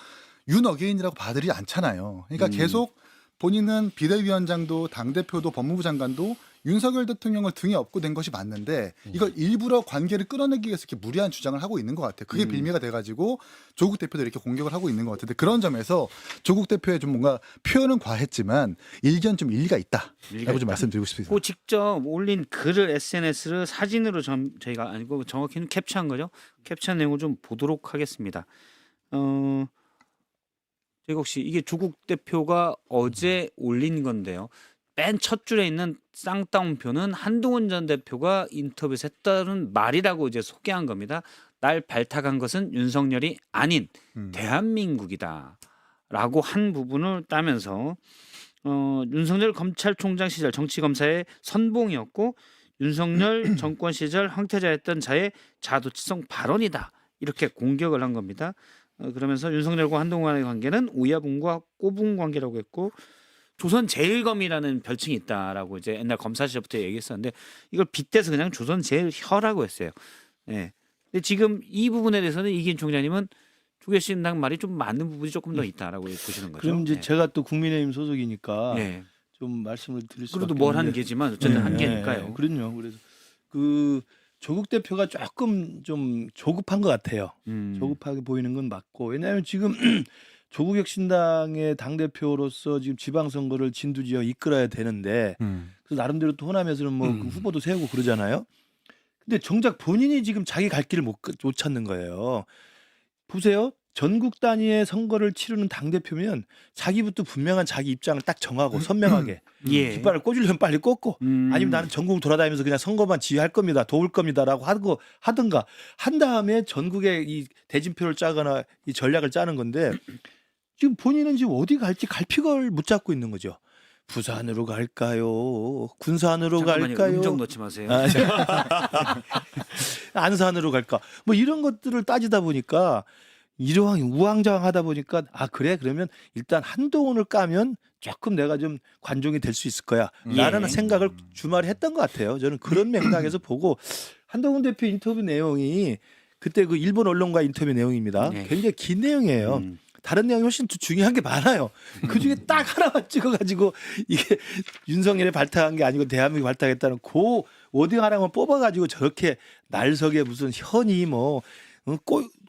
S5: 윤어게인이라고 봐들이 않잖아요. 그러니까 계속 본인은 비대위원장도 당대표도 법무부 장관도 윤석열 대통령을 등에 업고 된 것이 맞는데 이걸 일부러 관계를 끌어내기 위해서 이렇게 무리한 주장을 하고 있는 것 같아요. 그게 빌미가 돼가지고 조국 대표도 이렇게 공격을 하고 있는 것 같은데 그런 점에서 조국 대표의 좀 뭔가 표현은 과했지만 일견 좀 일리가 있다라고 좀 말씀드리고 싶습니다.
S1: 그 직접 올린 글을 SNS를 사진으로 저희가 아니고 정확히는 캡처한 거죠. 캡처한 내용을 좀 보도록 하겠습니다. 제가 혹시 이게 조국 대표가 어제 올린 건데요. 맨 첫 줄에 있는 쌍따옴표는 한동훈 전 대표가 인터뷰에서 했다는 말이라고 이제 소개한 겁니다. 날 발탁한 것은 윤석열이 아닌 대한민국이다. 라고 한 부분을 따면서 윤석열 검찰총장 시절 정치검사의 선봉이었고 윤석열 정권 시절 황태자였던 자의 자도치성 발언이다. 이렇게 공격을 한 겁니다. 그러면서 윤석열과 한동훈의 관계는 우야분과 꼬분 관계라고 했고 조선 제일검이라는 별칭이 있다라고 이제 옛날 검사 시절부터 얘기했었는데 이걸 빗대서 그냥 조선 제일혀라고 했어요. 예. 근데 지금 이 부분에 대해서는 이기인 총장님은 조계신당 말이 좀 맞는 부분이 조금 더 있다라고 보시는 거죠.
S3: 그럼 이제
S1: 예.
S3: 제가 또 국민의힘 소속이니까
S1: 예.
S3: 좀 말씀을 드릴 수밖에
S1: 그래도 뭘
S3: 없는데.
S1: 한계지만 어쨌든 한계니까요.
S3: 그럼요. 그래서 그 조국 대표가 조금 좀 조급한 것 같아요. 조급하게 보이는 건 맞고 왜냐하면 지금 조국 혁신당의 당 대표로서 지금 지방선거를 진두지어 이끌어야 되는데 그래서 나름대로 또 호남에서는 뭐 그 후보도 세우고 그러잖아요. 근데 정작 본인이 지금 자기 갈 길을 못 찾는 거예요. 보세요. 전국 단위의 선거를 치르는 당 대표면 자기부터 분명한 자기 입장을 딱 정하고 선명하게
S1: 예.
S3: 깃발을 꽂으려면 빨리 꽂고 아니면 나는 전국을 돌아다니면서 그냥 선거만 지휘할 겁니다. 도울 겁니다라고 하고 하든가 한 다음에 전국에 이 대진표를 짜거나 이 전략을 짜는 건데 지금 본인은 지금 어디 갈지 갈픽을 못 잡고 있는 거죠. 부산으로 갈까요? 군산으로
S1: 잠깐만요.
S3: 갈까요?
S1: 음정 넣지 마세요.
S3: 안산으로 갈까? 뭐 이런 것들을 따지다 보니까 이러한 우왕좌왕하다 보니까 아 그래 그러면 일단 한동훈을 까면 조금 내가 좀 관종이 될 수 있을 거야 라는
S1: 예.
S3: 생각을 주말에 했던 것 같아요. 저는 그런 맥락에서 보고 한동훈 대표 인터뷰 내용이 그때 그 일본 언론과 인터뷰 내용입니다.
S1: 네.
S3: 굉장히 긴 내용이에요. 다른 내용이 훨씬 더 중요한 게 많아요. 그 중에 딱 하나만 찍어가지고 이게 윤석열이 발탁한 게 아니고 대한민국이 발탁했다는 그 워딩 하나만 뽑아가지고 저렇게 날석에 무슨 현이 뭐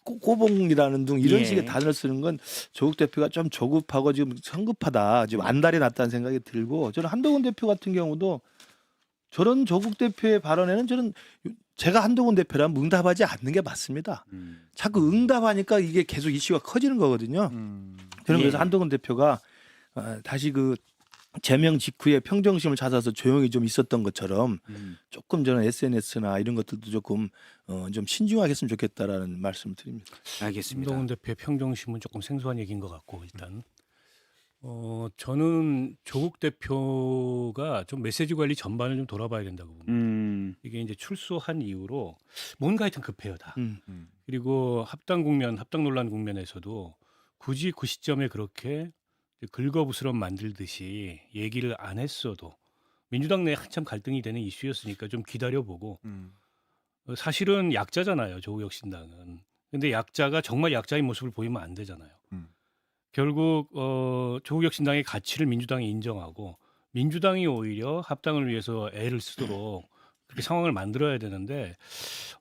S3: 꼬봉이라는 둥 이런
S1: 예.
S3: 식의 단어를 쓰는 건 조국 대표가 좀 조급하고 지금 성급하다. 지금 안달이 났다는 생각이 들고 저는 한동훈 대표 같은 경우도 저런 조국 대표의 발언에는 저는 제가 한동훈 대표라면 응답하지 않는 게 맞습니다. 자꾸 응답하니까 이게 계속 이슈가 커지는 거거든요. 저는 그래서
S1: 예.
S3: 한동훈 대표가 다시 그 제명 직후에 평정심을 찾아서 조용히 좀 있었던 것처럼 조금 저는 SNS나 이런 것들도 조금 좀 신중하게 했으면 좋겠다라는 말씀을 드립니다.
S1: 알겠습니다.
S2: 한동훈 대표의 평정심은 조금 생소한 얘기인 것 같고 일단 저는 조국 대표가 좀 메시지 관리 전반을 좀 돌아봐야 된다고 봅니다. 이게 이제 출소한 이후로 뭔가 하여튼 급해요 다. 그리고 합당 논란 국면에서도 굳이 그 시점에 그렇게 긁어부스럼 만들듯이 얘기를 안 했어도 민주당 내에 한참 갈등이 되는 이슈였으니까 좀 기다려보고 사실은 약자잖아요 조국 혁신당은. 근데 약자가 정말 약자인 모습을 보이면 안 되잖아요. 결국 조국 혁신당의 가치를 민주당이 인정하고 민주당이 오히려 합당을 위해서 애를 쓰도록 그렇게 상황을 만들어야 되는데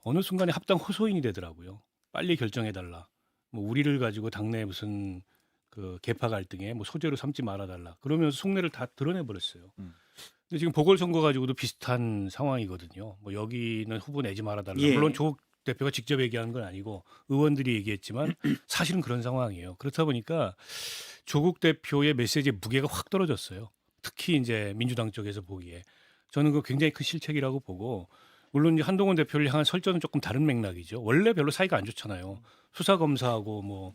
S2: 어느 순간에 합당 호소인이 되더라고요. 빨리 결정해달라. 뭐 우리를 가지고 당내 무슨 그 계파 갈등에 뭐 소재로 삼지 말아달라. 그러면서 속내를 다 드러내버렸어요. 근데 지금 보궐선거 가지고도 비슷한 상황이거든요. 뭐 여기는 후보 내지 말아달라.
S1: 예.
S2: 물론 조국 대표가 직접 얘기한 건 아니고 의원들이 얘기했지만 사실은 그런 상황이에요. 그렇다 보니까 조국 대표의 메시지의 무게가 확 떨어졌어요. 특히 이제 민주당 쪽에서 보기에 저는 그 굉장히 큰 실책이라고 보고 물론 이제 한동훈 대표를 향한 설전은 조금 다른 맥락이죠. 원래 별로 사이가 안 좋잖아요. 수사 검사하고 뭐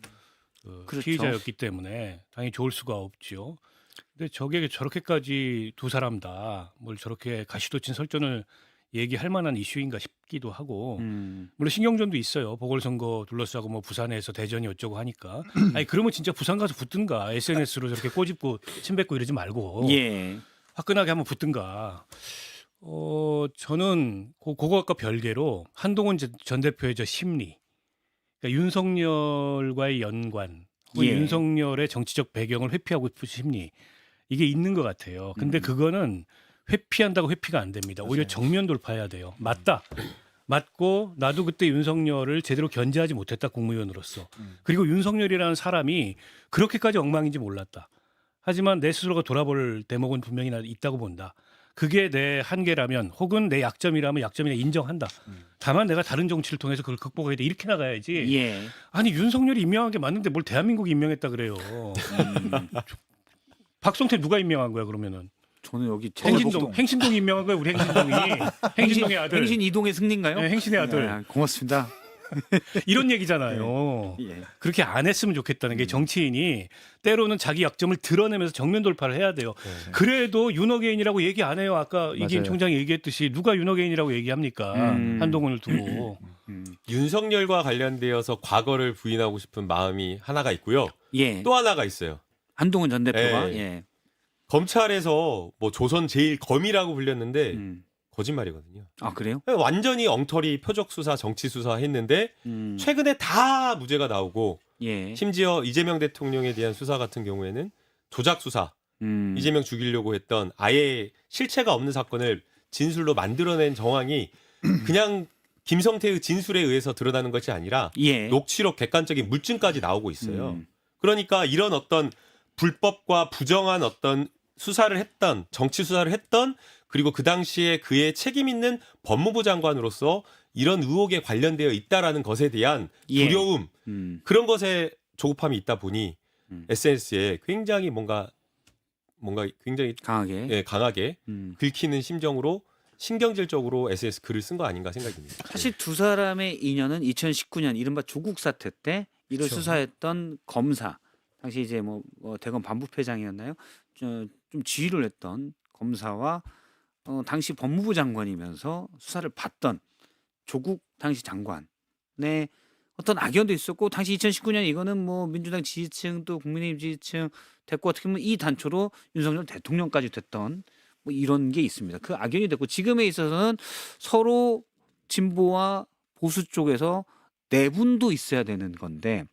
S1: 그렇죠.
S2: 피의자였기 때문에 당연히 좋을 수가 없죠. 근데 저게 저렇게까지 두 사람 다 뭘 저렇게 가시돋친 설전을 얘기할 만한 이슈인가 싶기도 하고 물론 신경전도 있어요. 보궐선거 둘러싸고 뭐 부산에서 대전이 어쩌고 하니까 아니 그러면 진짜 부산 가서 붙든가 SNS로 저렇게 꼬집고 침뱉고 이러지 말고
S1: 예.
S2: 화끈하게 한번 붙든가. 저는 그거과 별개로 한동훈 전 대표의 저 심리, 그러니까 윤석열과의 연관, 혹은
S1: 예.
S2: 윤석열의 정치적 배경을 회피하고 싶은 심리 이게 있는 것 같아요. 근데 그거는 회피한다고 회피가 안 됩니다. 오히려 정면 돌파해야 돼요. 맞다. 맞고 나도 그때 윤석열을 제대로 견제하지 못했다 국무위원으로서. 그리고 윤석열이라는 사람이 그렇게까지 엉망인지 몰랐다. 하지만 내 스스로가 돌아볼 대목은 분명히 있다고 본다. 그게 내 한계라면 혹은 내 약점이라면 약점이라 인정한다. 다만 내가 다른 정치를 통해서 그걸 극복해야 돼. 이렇게 나가야지.
S1: 예.
S2: 아니 윤석열이 임명한 게 맞는데 뭘 대한민국이 임명했다 그래요. 박성태 누가 임명한 거야 그러면은?
S1: 저는 여기
S2: 행신동이 임명한 거야 우리 행신동이. 행신동의 아들.
S1: 행신 이동의 승리인가요?
S2: 네, 행신의 아들.
S1: 아, 고맙습니다.
S2: 이런 얘기잖아요.
S1: 예.
S2: 그렇게 안 했으면 좋겠다는 게 정치인이 때로는 자기 약점을 드러내면서 정면 돌파를 해야 돼요. 그래도 윤어게인이라고 얘기 안 해요. 아까 이기인 총장이 얘기했듯이 누가 윤어게인이라고 얘기합니까? 한동훈을 두고.
S4: 윤석열과 관련되어서 과거를 부인하고 싶은 마음이 하나가 있고요.
S1: 예.
S4: 또 하나가 있어요.
S1: 한동훈 전 대표가
S4: 예.
S1: 예.
S4: 검찰에서 뭐 조선 제일 검이라고 불렸는데
S1: 음.
S4: 거짓말이거든요.
S1: 아 그래요?
S4: 완전히 엉터리 표적 수사, 정치 수사 했는데 최근에 다 무죄가 나오고
S1: 예.
S4: 심지어 이재명 대통령에 대한 수사 같은 경우에는 조작 수사, 이재명 죽이려고 했던 아예 실체가 없는 사건을 진술로 만들어낸 정황이 그냥 김성태의 진술에 의해서 드러나는 것이 아니라
S1: 예.
S4: 녹취록 객관적인 물증까지 나오고 있어요. 그러니까 이런 어떤 불법과 부정한 어떤 수사를 했던 정치 수사를 했던 그리고 그 당시에 그의 책임 있는 법무부 장관으로서 이런 의혹에 관련되어 있다라는 것에 대한
S1: 예.
S4: 두려움 그런 것에 조급함이 있다 보니 SNS에 굉장히 뭔가 굉장히
S1: 강하게.
S4: 예, 강하게
S1: 음.
S4: 긁히는 심정으로 신경질적으로 SNS 글을 쓴 거 아닌가 생각이 듭니다.
S1: 사실 두 사람의 인연은 2019년 이른바 조국 사태 때 이를
S2: 그렇죠.
S1: 수사했던 검사 당시 이제 뭐 대검 반부패장이었나요? 좀 지휘를 했던 검사와 당시 법무부 장관이면서 수사를 받던 조국 당시 장관의 어떤 악연도 있었고 당시 2019년 이거는 뭐 민주당 지지층 또 국민의힘 지지층 됐고 어떻게 보면 이 단초로 윤석열 대통령까지 됐던 뭐 이런 게 있습니다. 그 악연이 됐고 지금에 있어서는 서로 진보와 보수 쪽에서 내분도 있어야 되는 건데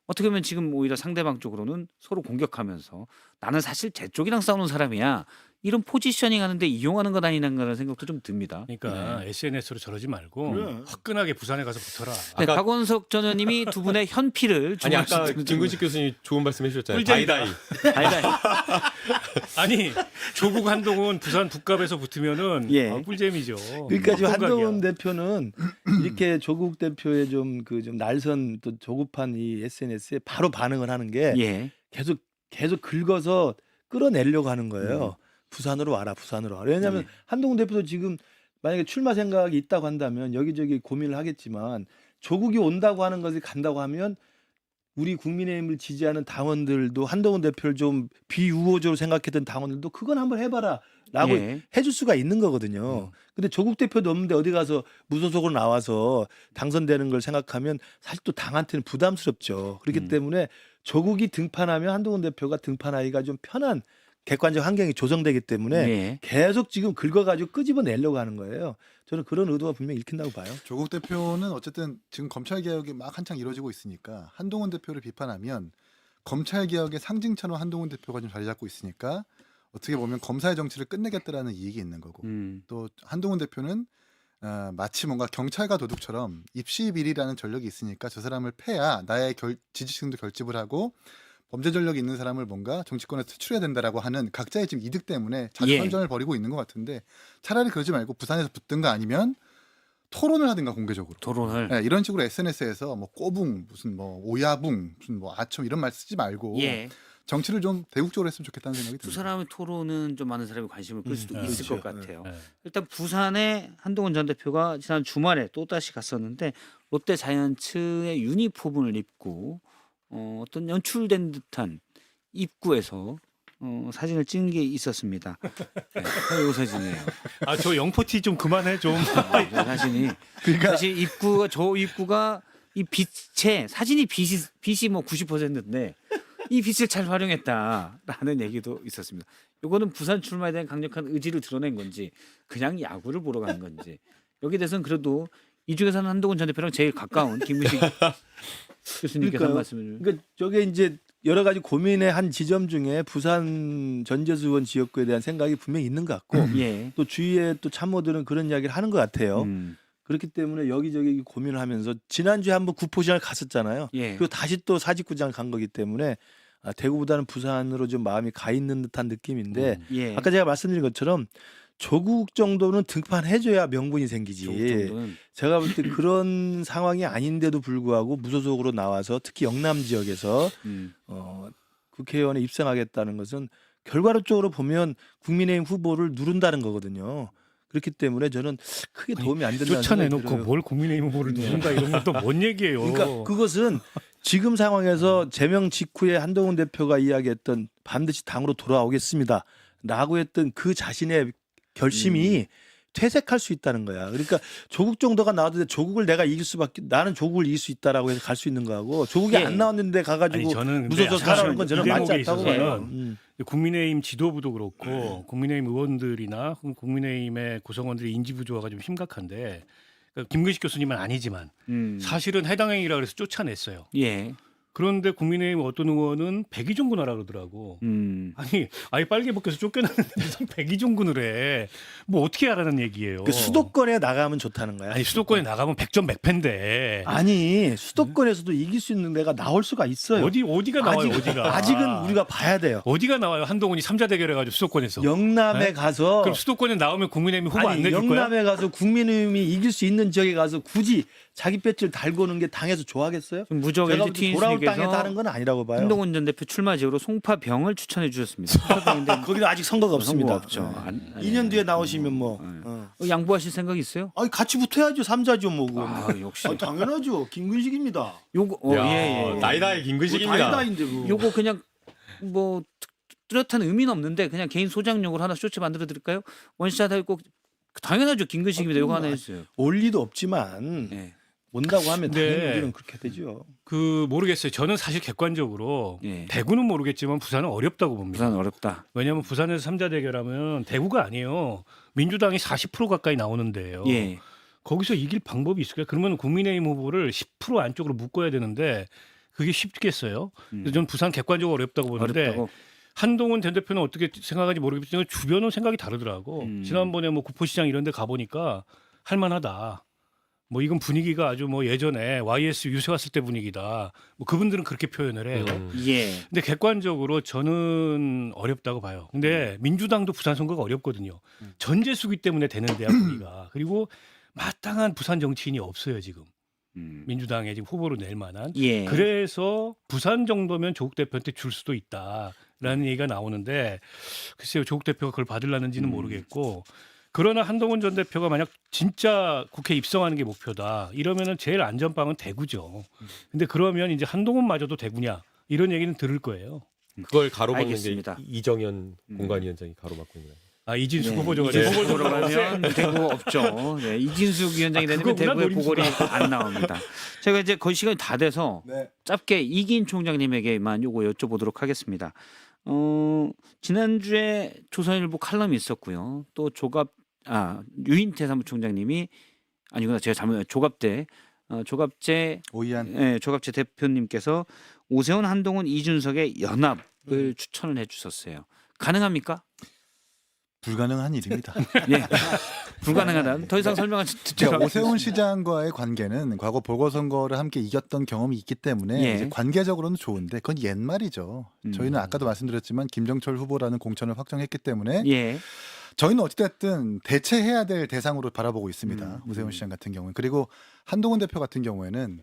S1: 어떻게 보면 지금 오히려 상대방 쪽으로는 서로 공격하면서 나는 사실 제 쪽이랑 싸우는 사람이야. 이런 포지셔닝 하는데 이용하는 것 아니냐는 생각도 좀 듭니다.
S2: 그러니까 SNS로 저러지 말고
S3: 그래.
S2: 화끈하게 부산에 가서 붙어라.
S1: 네,
S4: 아까-
S1: 박원석 전 의원님이 두 분의 현피를
S4: 아니 아까
S1: 주목시키는
S4: 김근식 교수님 좋은 말씀 해주셨잖아요.
S2: 꿀잼이다.
S4: 다이다이.
S1: 아니다.
S2: 아니 조국 한동훈 부산 북갑에서 붙으면은
S1: 예.
S2: 꿀잼이죠.
S3: 그러니까 지금
S2: 콩각이야.
S3: 한동훈 대표는 이렇게 조국 대표의 좀 날선 또 조급한 이 SNS에 바로 반응을 하는 게
S1: 예.
S3: 계속 긁어서 끌어내려고 하는 거예요. 부산으로 와라, 부산으로 와라. 왜냐하면 한동훈 대표도 지금 만약에 출마 생각이 있다고 한다면 여기저기 고민을 하겠지만 조국이 온다고 하는 것이 간다고 하면 우리 국민의힘을 지지하는 당원들도 한동훈 대표를 좀 비우호적으로 생각했던 당원들도 그건 한번 해봐라 라고
S1: 예.
S3: 해줄 수가 있는 거거든요. 근데 조국 대표도 없는데 어디 가서 무소속으로 나와서 당선되는 걸 생각하면 사실 또 당한테는 부담스럽죠. 그렇기 때문에 조국이 등판하면 한동훈 대표가 등판하기가 좀 편한 객관적 환경이 조성되기 때문에
S1: 예.
S3: 계속 지금 긁어가지고 끄집어내려고 하는 거예요. 저는 그런 의도가 분명히 읽힌다고 봐요.
S5: 조국 대표는 어쨌든 지금 검찰 개혁이 막 한창 이루어지고 있으니까 한동훈 대표를 비판하면 검찰 개혁의 상징처럼 한동훈 대표가 좀 자리 잡고 있으니까 어떻게 보면 검사의 정치를 끝내겠다라는 이익이 있는 거고 또 한동훈 대표는 마치 뭔가 경찰과 도둑처럼 입시비리라는 전력이 있으니까 저 사람을 패야 나의 지지층도 결집을 하고 범죄 전력이 있는 사람을 뭔가 정치권에서 퇴출해야 된다라고 하는 각자의 지금 이득 때문에 자주선전을 벌이고 있는 것 같은데 차라리 그러지 말고 부산에서 붙든가 아니면 토론을 하든가 공개적으로
S1: 토론을.
S5: 네, 이런 식으로 SNS에서 뭐 꼬붕 무슨 뭐 오야붕 무슨 뭐 아첨 이런 말 쓰지 말고
S1: 예.
S5: 정치를 좀 대국적으로 했으면 좋겠다는 생각이
S1: 두
S5: 듭니다.
S1: 사람의 토론은 좀 많은 사람이 관심을 끌 수도 있을
S3: 그렇죠.
S1: 것 같아요.
S2: 네.
S1: 일단 부산에 한동훈 전 대표가 지난 주말에 또다시 갔었는데 롯데 자이언츠의 유니폼을 입고 어떤 연출된 듯한 입구에서 사진을 찍은 게 있었습니다. 네, 요 사진이에요.
S2: 아, 저 영포티 좀 그만해 좀.
S1: 저 사진이
S5: 그러니까
S1: 사실 저 입구가 이 빛에 사진이 빛이 뭐 90%인데 이 빛을 잘 활용했다라는 얘기도 있었습니다. 요거는 부산 출마에 대한 강력한 의지를 드러낸 건지 그냥 야구를 보러 간 건지 여기에 대해서는 그래도 이 중에서는 한동훈 전 대표랑 제일 가까운 김무식 교수님께서 한
S3: 그러니까요.
S1: 말씀을
S3: 그러니까 저게 이제 여러 가지 고민의 한 지점 중에 부산 전재수 의원 지역구에 대한 생각이 분명히 있는 것 같고
S1: 예.
S3: 또 주위에 또 참모들은 그런 이야기를 하는 것 같아요.
S1: 음.
S3: 그렇기 때문에 여기저기 고민을 하면서 지난주에 한번 구포시장을 갔었잖아요.
S1: 예.
S3: 그리고 다시 또 사직구장 간 거기 때문에 대구보다는 부산으로 좀 마음이 가 있는 듯한 느낌인데
S1: 예.
S3: 아까 제가 말씀드린 것처럼 조국 정도는 등판해줘야 명분이 생기지.
S1: 조국 정도는
S3: 제가 볼 때 그런 상황이 아닌데도 불구하고 무소속으로 나와서 특히 영남 지역에서 국회의원에 입성하겠다는 것은 결과론적으로 보면 국민의힘 후보를 누른다는 거거든요. 그렇기 때문에 저는 크게 도움이 안 된다는 생각이
S2: 쫓아내놓고
S3: 들어요.
S2: 뭘 국민의힘 후보를 누른다 이런 건 또 뭔 얘기예요.
S3: 그러니까 그것은 지금 상황에서 제명 직후에 한동훈 대표가 이야기했던 반드시 당으로 돌아오겠습니다. 라고 했던 그 자신의 결심이 퇴색할 수 있다는 거야. 그러니까 조국 정도가 나와도 조국을 내가 이길 수밖에 나는 조국을 이길 수 있다라고 해서 갈 수 있는 거하고 조국이
S1: 예.
S3: 안 나왔는데 가가지고
S2: 아니, 저는 근데
S3: 무소속 살아오는 건 저는
S2: 이
S3: 맞지
S2: 대목에
S3: 않다고
S2: 있어서는
S3: 봐요.
S2: 국민의힘 지도부도 그렇고 국민의힘 의원들이나 국민의힘의 구성원들의 인지 부조화가 좀 심각한데 그러니까 김근식 교수님은 아니지만 사실은 해당 행위라 그래서 쫓아냈어요.
S1: 예.
S2: 그런데 국민의힘 어떤 의원은 백의종군 하라 그러더라고. 아니 아예 빨개 벗겨서 쫓겨났는데 무슨 백의종군을 해. 뭐 어떻게 하라는 얘기예요.
S3: 그 수도권에 나가면 좋다는 거야.
S2: 아니 수도권에 나가면 100점 100패인데
S3: 아니 수도권에서도 이길 수 있는 데가 나올 수가 있어요.
S2: 어디가 나와요 어디가.
S3: 아직은 우리가 봐야 돼요.
S2: 어디가 나와요 한동훈이 3자 대결해가지고 수도권에서.
S3: 영남에
S2: 네?
S3: 가서
S2: 그럼 수도권에 나오면 국민의힘 후보 안
S3: 아니
S2: 내줄 거야?
S3: 영남에 가서 국민의힘이 이길 수 있는 지역에 가서 굳이 자기 배지를 달고 오는 게 당에서 좋아하겠어요?
S1: 지금 무적
S3: 제가
S1: LG
S3: 볼때 돌아올 땅에
S1: 트윈스님께서
S3: 다는 건 아니라고 봐요.
S1: 한동훈 전 대표 출마 지역으로 송파병을 추천해 주셨습니다. 송파병인데
S3: 거기는 아직 선거가 없습니다.
S1: 없죠. 안-
S3: 2년 뒤에 나오시면 뭐
S1: 양보하실 생각 있어요?
S3: 아니 같이 붙어야죠. 삼자죠 뭐고.
S1: 아, 역시.
S3: 당연하죠. 김근식입니다.
S1: 요거
S4: 야,
S1: 예.
S4: 나이다이 김근식입니다.
S3: 다이다인데 뭐.
S1: 요거 그냥 뭐 뚜렷한 의미는 없는데 그냥 개인 소장용으로 하나 쇼츠 만들어 드릴까요? 원샷 하고 당연하죠. 김근식입니다. 요거 하나 해주세요.
S3: 올 리도 없지만
S1: 예.
S3: 온다고 하면
S2: 네.
S3: 당연히 우리는 그렇게 되죠.
S2: 그 모르겠어요. 저는 사실 객관적으로
S1: 예.
S2: 대구는 모르겠지만 부산은 어렵다고 봅니다.
S1: 부산 어렵다.
S2: 왜냐하면 부산에서 3자 대결하면 대구가 아니에요. 민주당이 40% 가까이 나오는데요.
S1: 예.
S2: 거기서 이길 방법이 있을까요? 그러면 국민의힘 후보를 10% 안쪽으로 묶어야 되는데 그게 쉽겠어요? 그래서 저는 부산 객관적으로 어렵다고 보는데
S1: 어렵다고.
S2: 한동훈 전 대표는 어떻게 생각하는지 모르겠지만 주변은 생각이 다르더라고.
S1: 음.
S2: 지난번에 뭐 구포시장 이런 데 가보니까 할만하다. 뭐 이건 분위기가 아주 뭐 예전에 YS 유세 왔을 때 분위기다. 뭐 그분들은 그렇게 표현을 해요.
S1: 예.
S2: 근데 객관적으로 저는 어렵다고 봐요. 근데 민주당도 부산 선거가 어렵거든요. 전재수기 때문에 되는 데야 분위기가. 그리고 마땅한 부산 정치인이 없어요 지금. 민주당에 지금 후보로 낼 만한.
S1: 예.
S2: 그래서 부산 정도면 조국 대표한테 줄 수도 있다라는 얘기가 나오는데 글쎄요 조국 대표가 그걸 받으려는지는 모르겠고 그러나 한동훈 전 대표가 만약 진짜 국회 입성하는 게 목표다 이러면은 제일 안전빵은 대구죠. 근데 그러면 이제 한동훈마저도 대구냐 이런 얘기는 들을 거예요.
S4: 그걸 가로막는 게
S1: 알겠습니다.
S4: 이정현 공관위원장이 가로막고 있는 거예요.
S2: 아 이진수
S1: 네,
S2: 후보자가
S1: 이진수
S2: 후보자로
S1: 들어가면 대구 없죠. 네, 이진숙 위원장이 되면
S2: 그거구나,
S1: 대구의
S2: 노림수가.
S1: 보궐이 안 나옵니다. 제가 이제 거의 시간이 다 돼서
S3: 네.
S1: 짧게 이긴 총장님에게만 요거 여쭤보도록 하겠습니다. 지난주에 조선일보 칼럼이 있었고요. 또 유인태 사무총장님이 아니구나 제가 조갑재
S5: 오이한
S1: 예, 조갑재 대표님께서 오세훈 한동훈 이준석의 연합을 추천을 해주셨어요. 가능합니까?
S5: 불가능한 일입니다.
S1: 예, 불가능하다는 더 이상 설명을 듣지
S5: 그러니까 오세훈 시장과의 관계는 과거 보궐선거를 함께 이겼던 경험이 있기 때문에
S1: 예.
S5: 이제 관계적으로는 좋은데 그건 옛말이죠. 저희는 아까도 말씀드렸지만 김정철 후보라는 공천을 확정했기 때문에
S1: 예,
S5: 저희는 어찌됐든 대체해야 될 대상으로 바라보고 있습니다. 오세훈 시장 같은 경우는. 그리고 한동훈 대표 같은 경우에는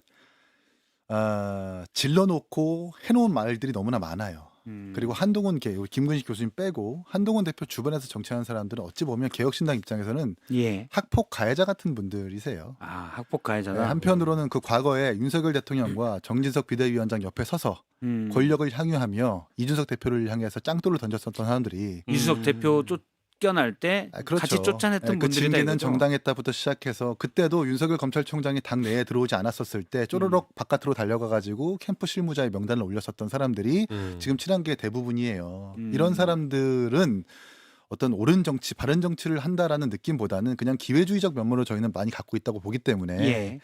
S5: 질러놓고 해놓은 말들이 너무나 많아요. 그리고 한동훈 김근식 교수님 빼고 한동훈 대표 주변에서 정치하는 사람들은 어찌 보면 개혁신당 입장에서는
S1: 예.
S5: 학폭 가해자 같은 분들이세요.
S1: 아, 학폭 가해자다.
S5: 네, 한편으로는 그 과거에 윤석열 대통령과 정진석 비대위원장 옆에 서서 권력을 향유하며 이준석 대표를 향해서 짱돌을 던졌었던 사람들이
S1: 이준석 대표 쫓겨날 때
S5: 그렇죠.
S1: 같이 쫓아냈던
S5: 그
S1: 분들이다.
S5: 징계는
S1: 이거죠?
S5: 정당했다부터 시작해서 그때도 윤석열 검찰총장이 당 내에 들어오지 않았었을 때 쪼르륵 바깥으로 달려가가지고 캠프 실무자의 명단을 올렸었던 사람들이 지금 친한 게 대부분이에요. 이런 사람들은 어떤 옳은 정치, 바른 정치를 한다라는 느낌보다는 그냥 기회주의적 면모를 저희는 많이 갖고 있다고 보기 때문에
S1: 예.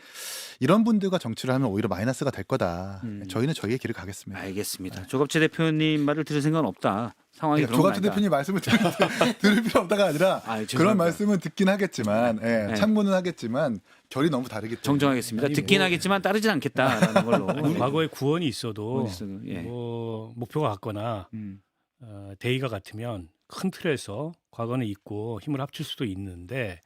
S5: 이런 분들과 정치를 하면 오히려 마이너스가 될 거다. 저희는 저희의 길을 가겠습니다.
S1: 알겠습니다. 조갑재 대표님 말을 들을 생각은 없다. 상황이 그런 거
S5: 조갑재 대표님 말씀을 들을 필요 없다가 아니라
S1: 아, 죄송합니다.
S5: 그런 말씀은 듣긴 하겠지만
S1: 네.
S5: 참고는 하겠지만 결이 너무 다르기 때문에
S1: 정정하겠습니다.
S2: 아니,
S1: 듣긴
S2: 뭐-
S1: 하겠지만 따르진 않겠다라는 걸로.
S2: 아니, 과거에 구원이 있어도
S1: 예.
S2: 뭐 목표가 같거나 대의가 같으면 큰 틀에서 과거는 있고 힘을 합칠 수도 있는데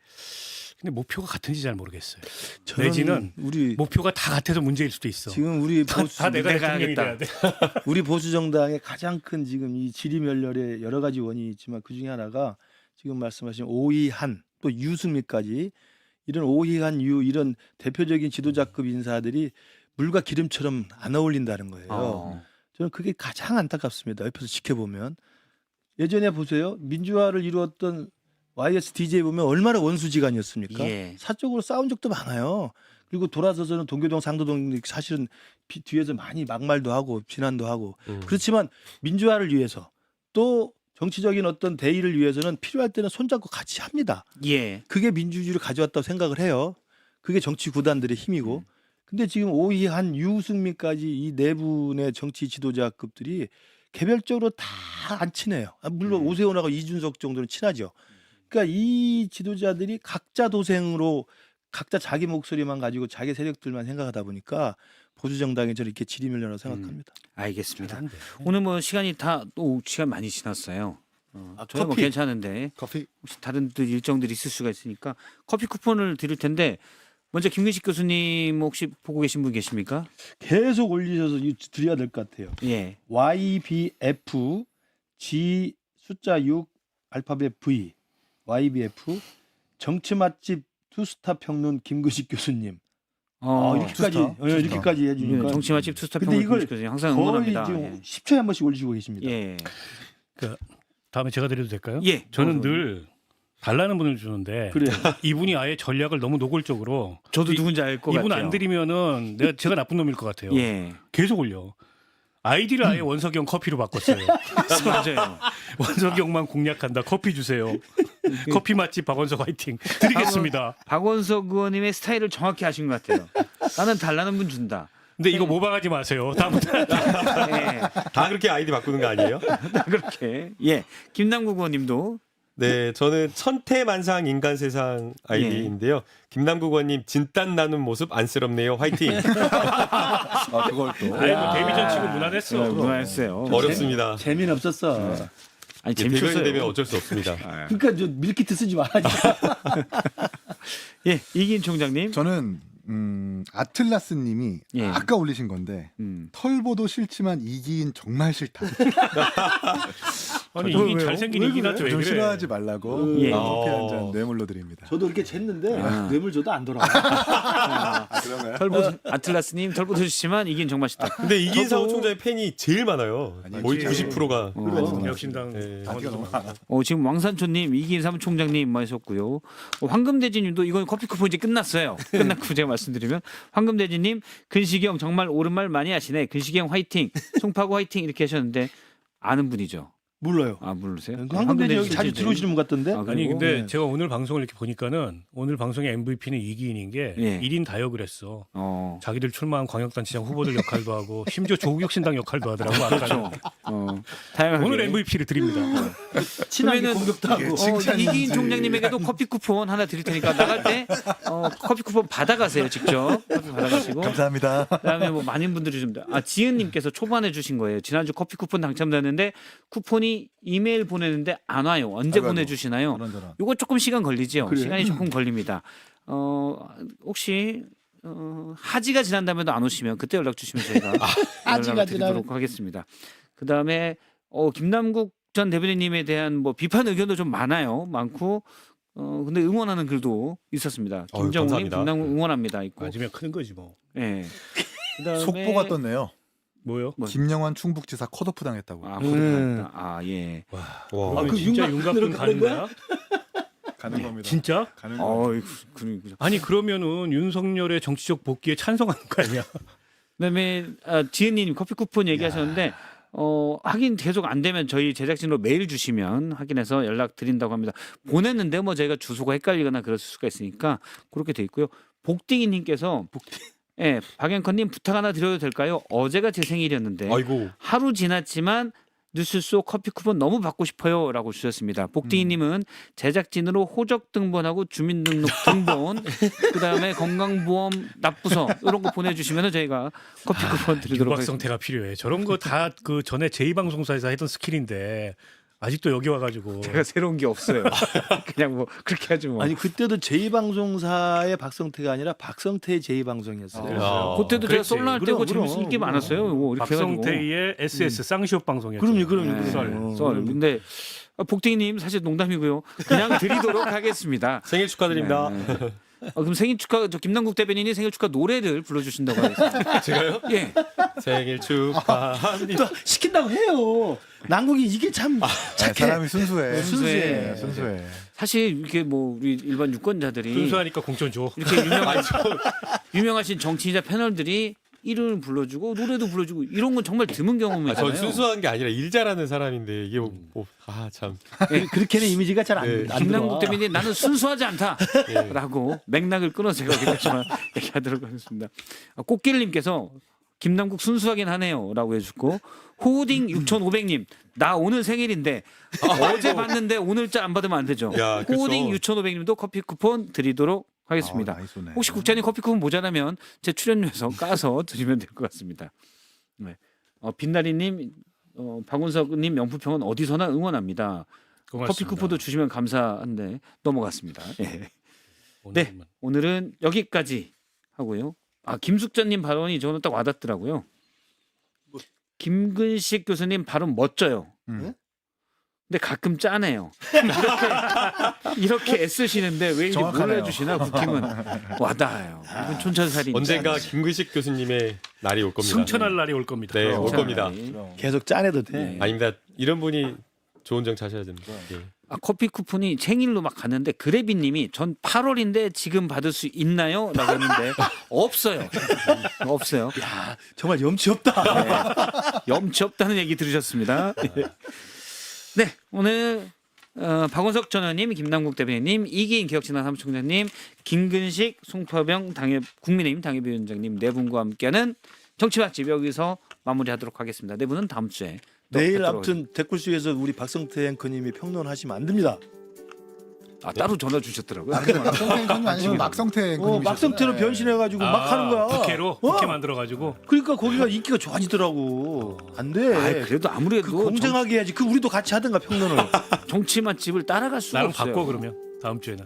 S2: 근데 목표가 같은지 잘 모르겠어요.
S3: 저는
S2: 내지는
S3: 우리
S2: 목표가 다 같아서 문제일 수도 있어.
S3: 지금 우리 보수
S2: 다 내가
S1: 내가
S2: 대통령이
S1: 하겠다.
S2: 돼야 돼.
S3: 우리 보수 정당의 가장 큰 지금 이 지리멸렬의 여러 가지 원인이 있지만 그 중에 하나가 지금 말씀하신 오이한 또 유승민까지 이런 오이한 유 이런 대표적인 지도자급 인사들이 물과 기름처럼 안 어울린다는 거예요. 저는 그게 가장 안타깝습니다. 옆에서 지켜보면 예전에 보세요. 민주화를 이루었던 YSDJ 보면 얼마나 원수지간이었습니까?
S1: 예.
S3: 사적으로 싸운 적도 많아요. 그리고 돌아서서는 동교동 상도동 사실은 뒤에서 많이 막말도 하고 비난도 하고 그렇지만 민주화를 위해서 또 정치적인 어떤 대의를 위해서는 필요할 때는 손잡고 같이 합니다.
S1: 예.
S3: 그게 민주주의를 가져왔다고 생각을 해요. 그게 정치 구단들의 힘이고. 근데 지금 오이한 유승민까지 이 네 분의 정치 지도자급들이 개별적으로 다 안 친해요. 물론 오세훈하고 이준석 정도는 친하죠. 그러니까 이 지도자들이 각자 도생으로 각자 자기 목소리만 가지고 자기 세력들만 생각하다 보니까 보수 정당이 저는 이렇게 지리멸렬하다고 생각합니다.
S1: 알겠습니다.
S2: 잘한데.
S1: 오늘 뭐 시간이 또 시간 많이 지났어요. 저희 뭐
S5: 커피.
S1: 괜찮은데
S5: 커피
S1: 혹시 다른 또 일정들이 있을 수가 있으니까 커피 쿠폰을 드릴 텐데 먼저 김근식 교수님 혹시 보고 계신 분 계십니까?
S3: 계속 올리셔서 드려야 될 것 같아요.
S1: 예.
S3: YBF G 숫자 6 알파벳 V YBF 정치 맛집 투스타 평론 김근식 교수님. 이렇게까지
S5: 투스타?
S3: 이렇게까지 해주니까
S1: 정치 맛집 투스타
S3: 근데
S1: 평론
S3: 이걸
S1: 김근식 교수님 항상
S3: 거의
S1: 응원합니다.
S3: 지금 10초에 한 번씩 올리시고 계십니다.
S1: 예.
S2: 다음에 제가 드려도 될까요?
S1: 예.
S2: 저는 늘 달라는 분을 주는데
S3: 그래요.
S2: 이분이 아예 전략을 너무 노골적으로
S1: 저도 누군지 알 것 같아요.
S2: 이분 안 드리면은 제가 나쁜 놈일 것 같아요.
S1: 예.
S2: 계속 올려. 아이디를 아예 원석영 커피로 바꿨어요.
S1: 맞아요.
S2: 원석영만 공략한다. 커피 주세요. 커피 맛집 박원석 화이팅. 드리겠습니다.
S1: 박원석 의원님의 스타일을 정확히 아신 것 같아요. 나는 달라는 분 준다.
S2: 근데 이거 모방하지 마세요. 다음부터
S1: 예.
S4: 다 그렇게 아이디 바꾸는 거 아니에요?
S1: 그렇게. 예. 김남국 의원님도
S4: 네, 저는 천태만상 인간 세상 아이디인데요. 김남국 의원님 진땀 나는 모습 안쓰럽네요. 화이팅.
S5: 그걸 또
S2: 아니 뭐 데뷔전 치고 무난했어.
S1: 문화했어요.
S4: 어렵습니다.
S3: 재미는 없었어.
S1: 아니
S4: 대변이
S1: 재밌었어요.
S4: 되면 어쩔 수 없습니다.
S3: 그러니까 저 밀키트 쓰지 말아야지.
S1: 예, 이긴 총장님.
S5: 저는 아틀라스님이
S1: 예.
S5: 아까 올리신 건데 털보도 싫지만 이기인 정말 싫다.
S2: 아니
S1: 저도
S2: 이긴
S1: 왜요?
S2: 잘생긴
S3: 왜
S2: 이긴한테 왜
S5: 좀
S2: 그래?
S5: 싫어하지 말라고
S1: 예.
S5: 커피 한 잔 뇌물로 드립니다.
S3: 저도 이렇게 쟀는데
S1: 아.
S3: 뇌물 줘도 안 돌아와.
S5: 그런가요?
S1: 털보 아틀라스님 털보 주시지만 이긴 정말 싫다.
S4: 근데 이긴
S1: 저도-
S4: 사후 총장의 팬이 제일 많아요. 거의 90%가.
S2: 개혁신당
S4: 네.
S2: 당원도 좀 많아.
S1: 지금 왕산초님, 이긴 사무총장님 하셨고요. 황금대지님도 이건 커피 쿠폰 이제 끝났어요. 끝났고 제가 말씀드리면 황금대지님, 근시경 정말 옳은 말 많이 하시네. 근시경 화이팅, 송파구 화이팅 이렇게 하셨는데 아는 분이죠.
S3: 몰라요.
S1: 아 모르세요?
S3: 황금대지 여기
S1: 황금대지
S3: 자주 들어오시는 분 같던데.
S1: 아,
S2: 아니
S1: 그리고?
S2: 근데
S3: 네.
S2: 제가 오늘 방송을 이렇게 보니까는 오늘 방송의 MVP는 이기인인 게
S1: 예.
S2: 1인 다역을 했어.
S1: 어.
S2: 자기들 출마한 광역단체장 후보들 역할도 하고 심지어 조국혁신당 역할도 하더라고. 아까
S1: 다양하게.
S2: 오늘 MVP를 드립니다.
S3: 친하게
S1: 그러면은-
S3: 공격도 하고.
S1: 이긴 총장님에게도 커피 쿠폰 하나 드릴 테니까 나갈 때 커피 쿠폰 받아가세요. 직접 커피 받아가시고.
S5: 감사합니다.
S1: 그다음에 뭐 많은 분들이 좀 지은님께서 초반에 주신 거예요. 지난주 커피 쿠폰 당첨됐는데 쿠폰이 이메일 보내는데 안 와요. 언제
S5: 아이고,
S1: 보내주시나요?
S5: 저런.
S1: 요거 조금 시간 걸리죠.
S3: 그래요?
S1: 시간이 조금 걸립니다. 혹시 하지가 지난다음에도 안 오시면 그때 연락 주시면 저희가
S3: 하지가
S1: 연락을 드리도록 하겠습니다. 그다음에 김남국 전 대변인님에 대한 뭐 비판 의견도 좀 많고 근데 응원하는 글도 있었습니다. 김정우님
S4: 감사합니다.
S1: 김남국 응원합니다 있고.
S2: 맞으면 크는 거지 뭐.
S1: 예. 그다음에
S5: 속보가 떴네요.
S2: 뭐요?
S1: 뭐.
S5: 김영환 충북지사 컷오프 당했다고.
S1: 예.
S4: 와.
S2: 그러면
S3: 그
S2: 진짜
S3: 윤곽으로
S2: 윤곽근
S3: 가는
S2: 가는 거야?
S5: 가는 겁니다.
S2: 진짜?
S5: 가는 겁니다.
S2: 아니 그러면은 윤석열의 정치적 복귀에 찬성하는 거 아니야?
S1: 그다음에 지은님 커피 쿠폰 얘기하셨는데 확인 계속 안 되면 저희 제작진으로 메일 주시면 확인해서 연락 드린다고 합니다. 보냈는데 뭐 저희가 주소가 헷갈리거나 그럴 수가 있으니까 그렇게 돼 있고요. 복딩이님께서 예, 박영건님 부탁 하나 드려도 될까요? 어제가 제 생일이었는데
S4: 아이고.
S1: 하루 지났지만 뉴스 속 커피 쿠폰 너무 받고 싶어요라고 주셨습니다. 복딩이님은 제작진으로 호적 등본하고 주민등록 등본, 그다음에 건강보험 납부서 이런 거 보내주시면 저희가 커피 쿠폰 드리도록 하겠습니다.
S2: 유곽성태가 필요해. 저런 거 다 그 전에 제2방송사에서 했던 스킬인데 아직도 여기 와가지고.
S1: 제가 새로운 게 없어요. 그냥 뭐 그렇게 하지 뭐.
S3: 아니 그때도 제2방송사의 박성태가 아니라 박성태의 제2방송이었어요.
S1: 그때도 제가
S2: 그랬지.
S1: 솔로 할 때고
S3: 그럼,
S1: 재밌을 게
S3: 그럼.
S1: 많았어요. 이거 이렇게 해가지고.
S2: 박성태의 SS 쌍시옷 방송이었죠.
S3: 그럼요.
S1: 네,
S2: 썰.
S1: 썰. 근데 복딩이님 사실 농담이고요. 그냥 드리도록 하겠습니다.
S4: 생일 축하드립니다.
S1: 네. 그럼 생일 축하 저 김남국 대변인이 생일 축하 노래를 불러주신다고 하겠습니다.
S4: 제가요?
S1: 예.
S4: 생일 축하합니다.
S3: 또 시킨다고 해요. 남국이 이게 참
S5: 네,
S3: 착해.
S5: 사람이 순수해.
S1: 순수해.
S5: 네, 순수해.
S1: 사실 이렇게 뭐 우리 일반 유권자들이
S2: 순수하니까 공천 줘.
S1: 이렇게 유명하신 정치인자 패널들이 이름을 불러주고 노래도 불러주고 이런 건 정말 드문 경험이잖아요.
S4: 전 순수한 게 아니라 일 잘하는 사람인데 이게 참.
S3: 그렇게는 이미지가 잘 안
S4: 네.
S3: 들어와.
S1: 김남국 대변인이 나는 순수하지
S4: 예.
S1: 않다라고 맥락을 끊어서 제가 그랬지만 얘기하도록 하겠습니다. 꽃길님께서 김남국 순수하긴 하네요라고 해주고 호딩 6500님 나 오늘 생일인데 어제 봤는데 오늘자 안 받으면 안 되죠.
S4: 야, 그쵸.
S1: 호딩 6500님도 커피 쿠폰 드리도록 하겠습니다.
S5: 많이 쏘네.
S1: 혹시 국장님 커피 쿠폰 모자라면 제 출연료에서 까서 드리면 될 것 같습니다. 네. 빛나리님, 박운석님 명품평은 어디서나 응원합니다.
S2: 고맙습니다.
S1: 커피 쿠폰도 주시면 감사한데 넘어갔습니다. 예.
S2: 오늘은
S1: 네, 오늘은 여기까지 하고요. 김숙전님 발언이 저는 딱 와닿더라고요. 김근식 교수님 발언 멋져요. 근데 가끔 짜네요. 이렇게 애쓰시는데 왜 이제
S5: 정확하네요.
S1: 몰라주시나 국힘은 와닿아요. 이건 촌철살인.
S4: 언젠가 김근식 교수님의 날이 올 겁니다.
S2: 승천할 날이 올 겁니다.
S4: 네, 올 겁니다.
S3: 계속 짜내도 돼.
S1: 네.
S4: 아닙니다. 이런 분이 좋은 정 차셔야 됩니다. 예.
S1: 커피 쿠폰이 생일로 막 갔는데 그래비님이 전 8월인데 지금 받을 수 있나요? 라고 했는데 없어요. 없어요.
S3: 야, 정말 염치 없다.
S1: 네. 염치 없다는 얘기 들으셨습니다. 네, 오늘 박원석 전원님, 김남국 대변인님, 이기인 기억진단 사무총장님, 김근식, 송파병 국민의힘 당협위원장님 네 분과 함께하는 정치맛집 여기서 마무리하도록 하겠습니다. 네 분은 다음 주에 또
S3: 내일
S1: 뵙도록
S3: 아무튼 댓글수에서 우리 박성태 앵커님이 평론하시면 안 됩니다.
S1: 따로 전화 주셨더라고요.
S5: 박성태 앵커님 아니시면 막성태 앵커님.
S3: 막성태로 변신해가지고 막 하는 거야.
S2: 부캐로 부캐 만들어가지고.
S3: 그러니까 거기가 인기가 좋아지더라고. 안 돼.
S1: 그래도 아무래도
S3: 공정하게 해야지. 그 우리도 같이 하든가 평론을.
S1: 정치 맛집을 따라갈 수가
S2: 나랑
S1: 없어요.
S2: 바꿔 그러면 다음 주에는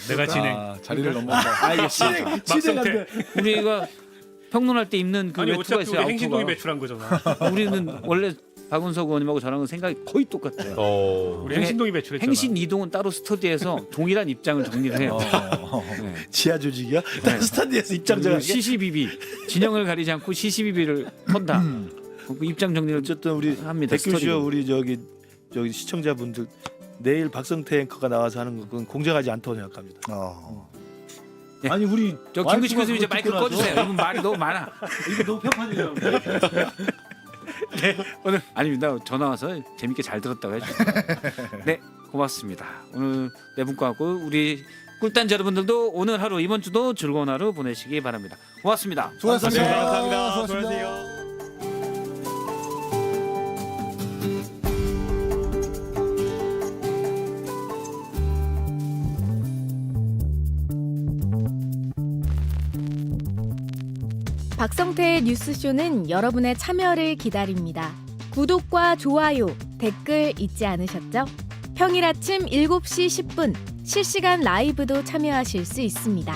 S2: 내가 진행.
S5: 자리를 넘는다.
S1: 알겠습니다.
S2: 막성태.
S1: 우리가 평론할 때 입는 그
S2: 아니
S1: 외투가
S2: 어차피
S1: 있어요.
S2: 우리 행신동이
S1: 아우터가.
S2: 배출한 거잖아.
S1: 우리는 원래 박은석 의원님하고 저랑은 생각이 거의 똑같아요.
S2: 우리 행신동이 배출했잖아.
S1: 행신 이동은 따로 스터디에서 동일한 입장을 정리를 해요. 네.
S3: 지하 조직이야? 스타디에서 입장
S1: 그리고
S3: 정하게.
S1: CCBB 진영을 가리지 않고 CCBB를 턴다. 그 입장 정리를
S3: 어쨌든 우리
S1: 합니다.
S3: 댓글쇼
S1: 스토리로.
S3: 우리 저기 시청자분들 내일 박성태 앵커가 나와서 하는 거 그건 공정하지 않다고 생각합니다.
S1: 예.
S3: 아니 우리
S1: 저 김근식
S3: 와이프가
S1: 교수님 이제
S3: 그거
S1: 마이크
S3: 듣고 나서
S1: 꺼주세요. 이분 말이 너무 많아.
S3: 이거 너무 편판이에요.
S1: 오늘 아닙니다. 전화 와서 재밌게 잘 들었다고 해주세요. 네, 고맙습니다. 오늘 네 분과 하고 우리 꿀단지 여러분들도 오늘 하루 이번 주도 즐거운 하루 보내시기 바랍니다. 고맙습니다.
S5: 수고하셨습니다.
S4: 네, 감사합니다.
S5: 수고하셨습니다.
S4: 수고하세요.
S6: 박성태의 뉴스쇼는 여러분의 참여를 기다립니다. 구독과 좋아요, 댓글 잊지 않으셨죠? 평일 아침 7시 10분 실시간 라이브도 참여하실 수 있습니다.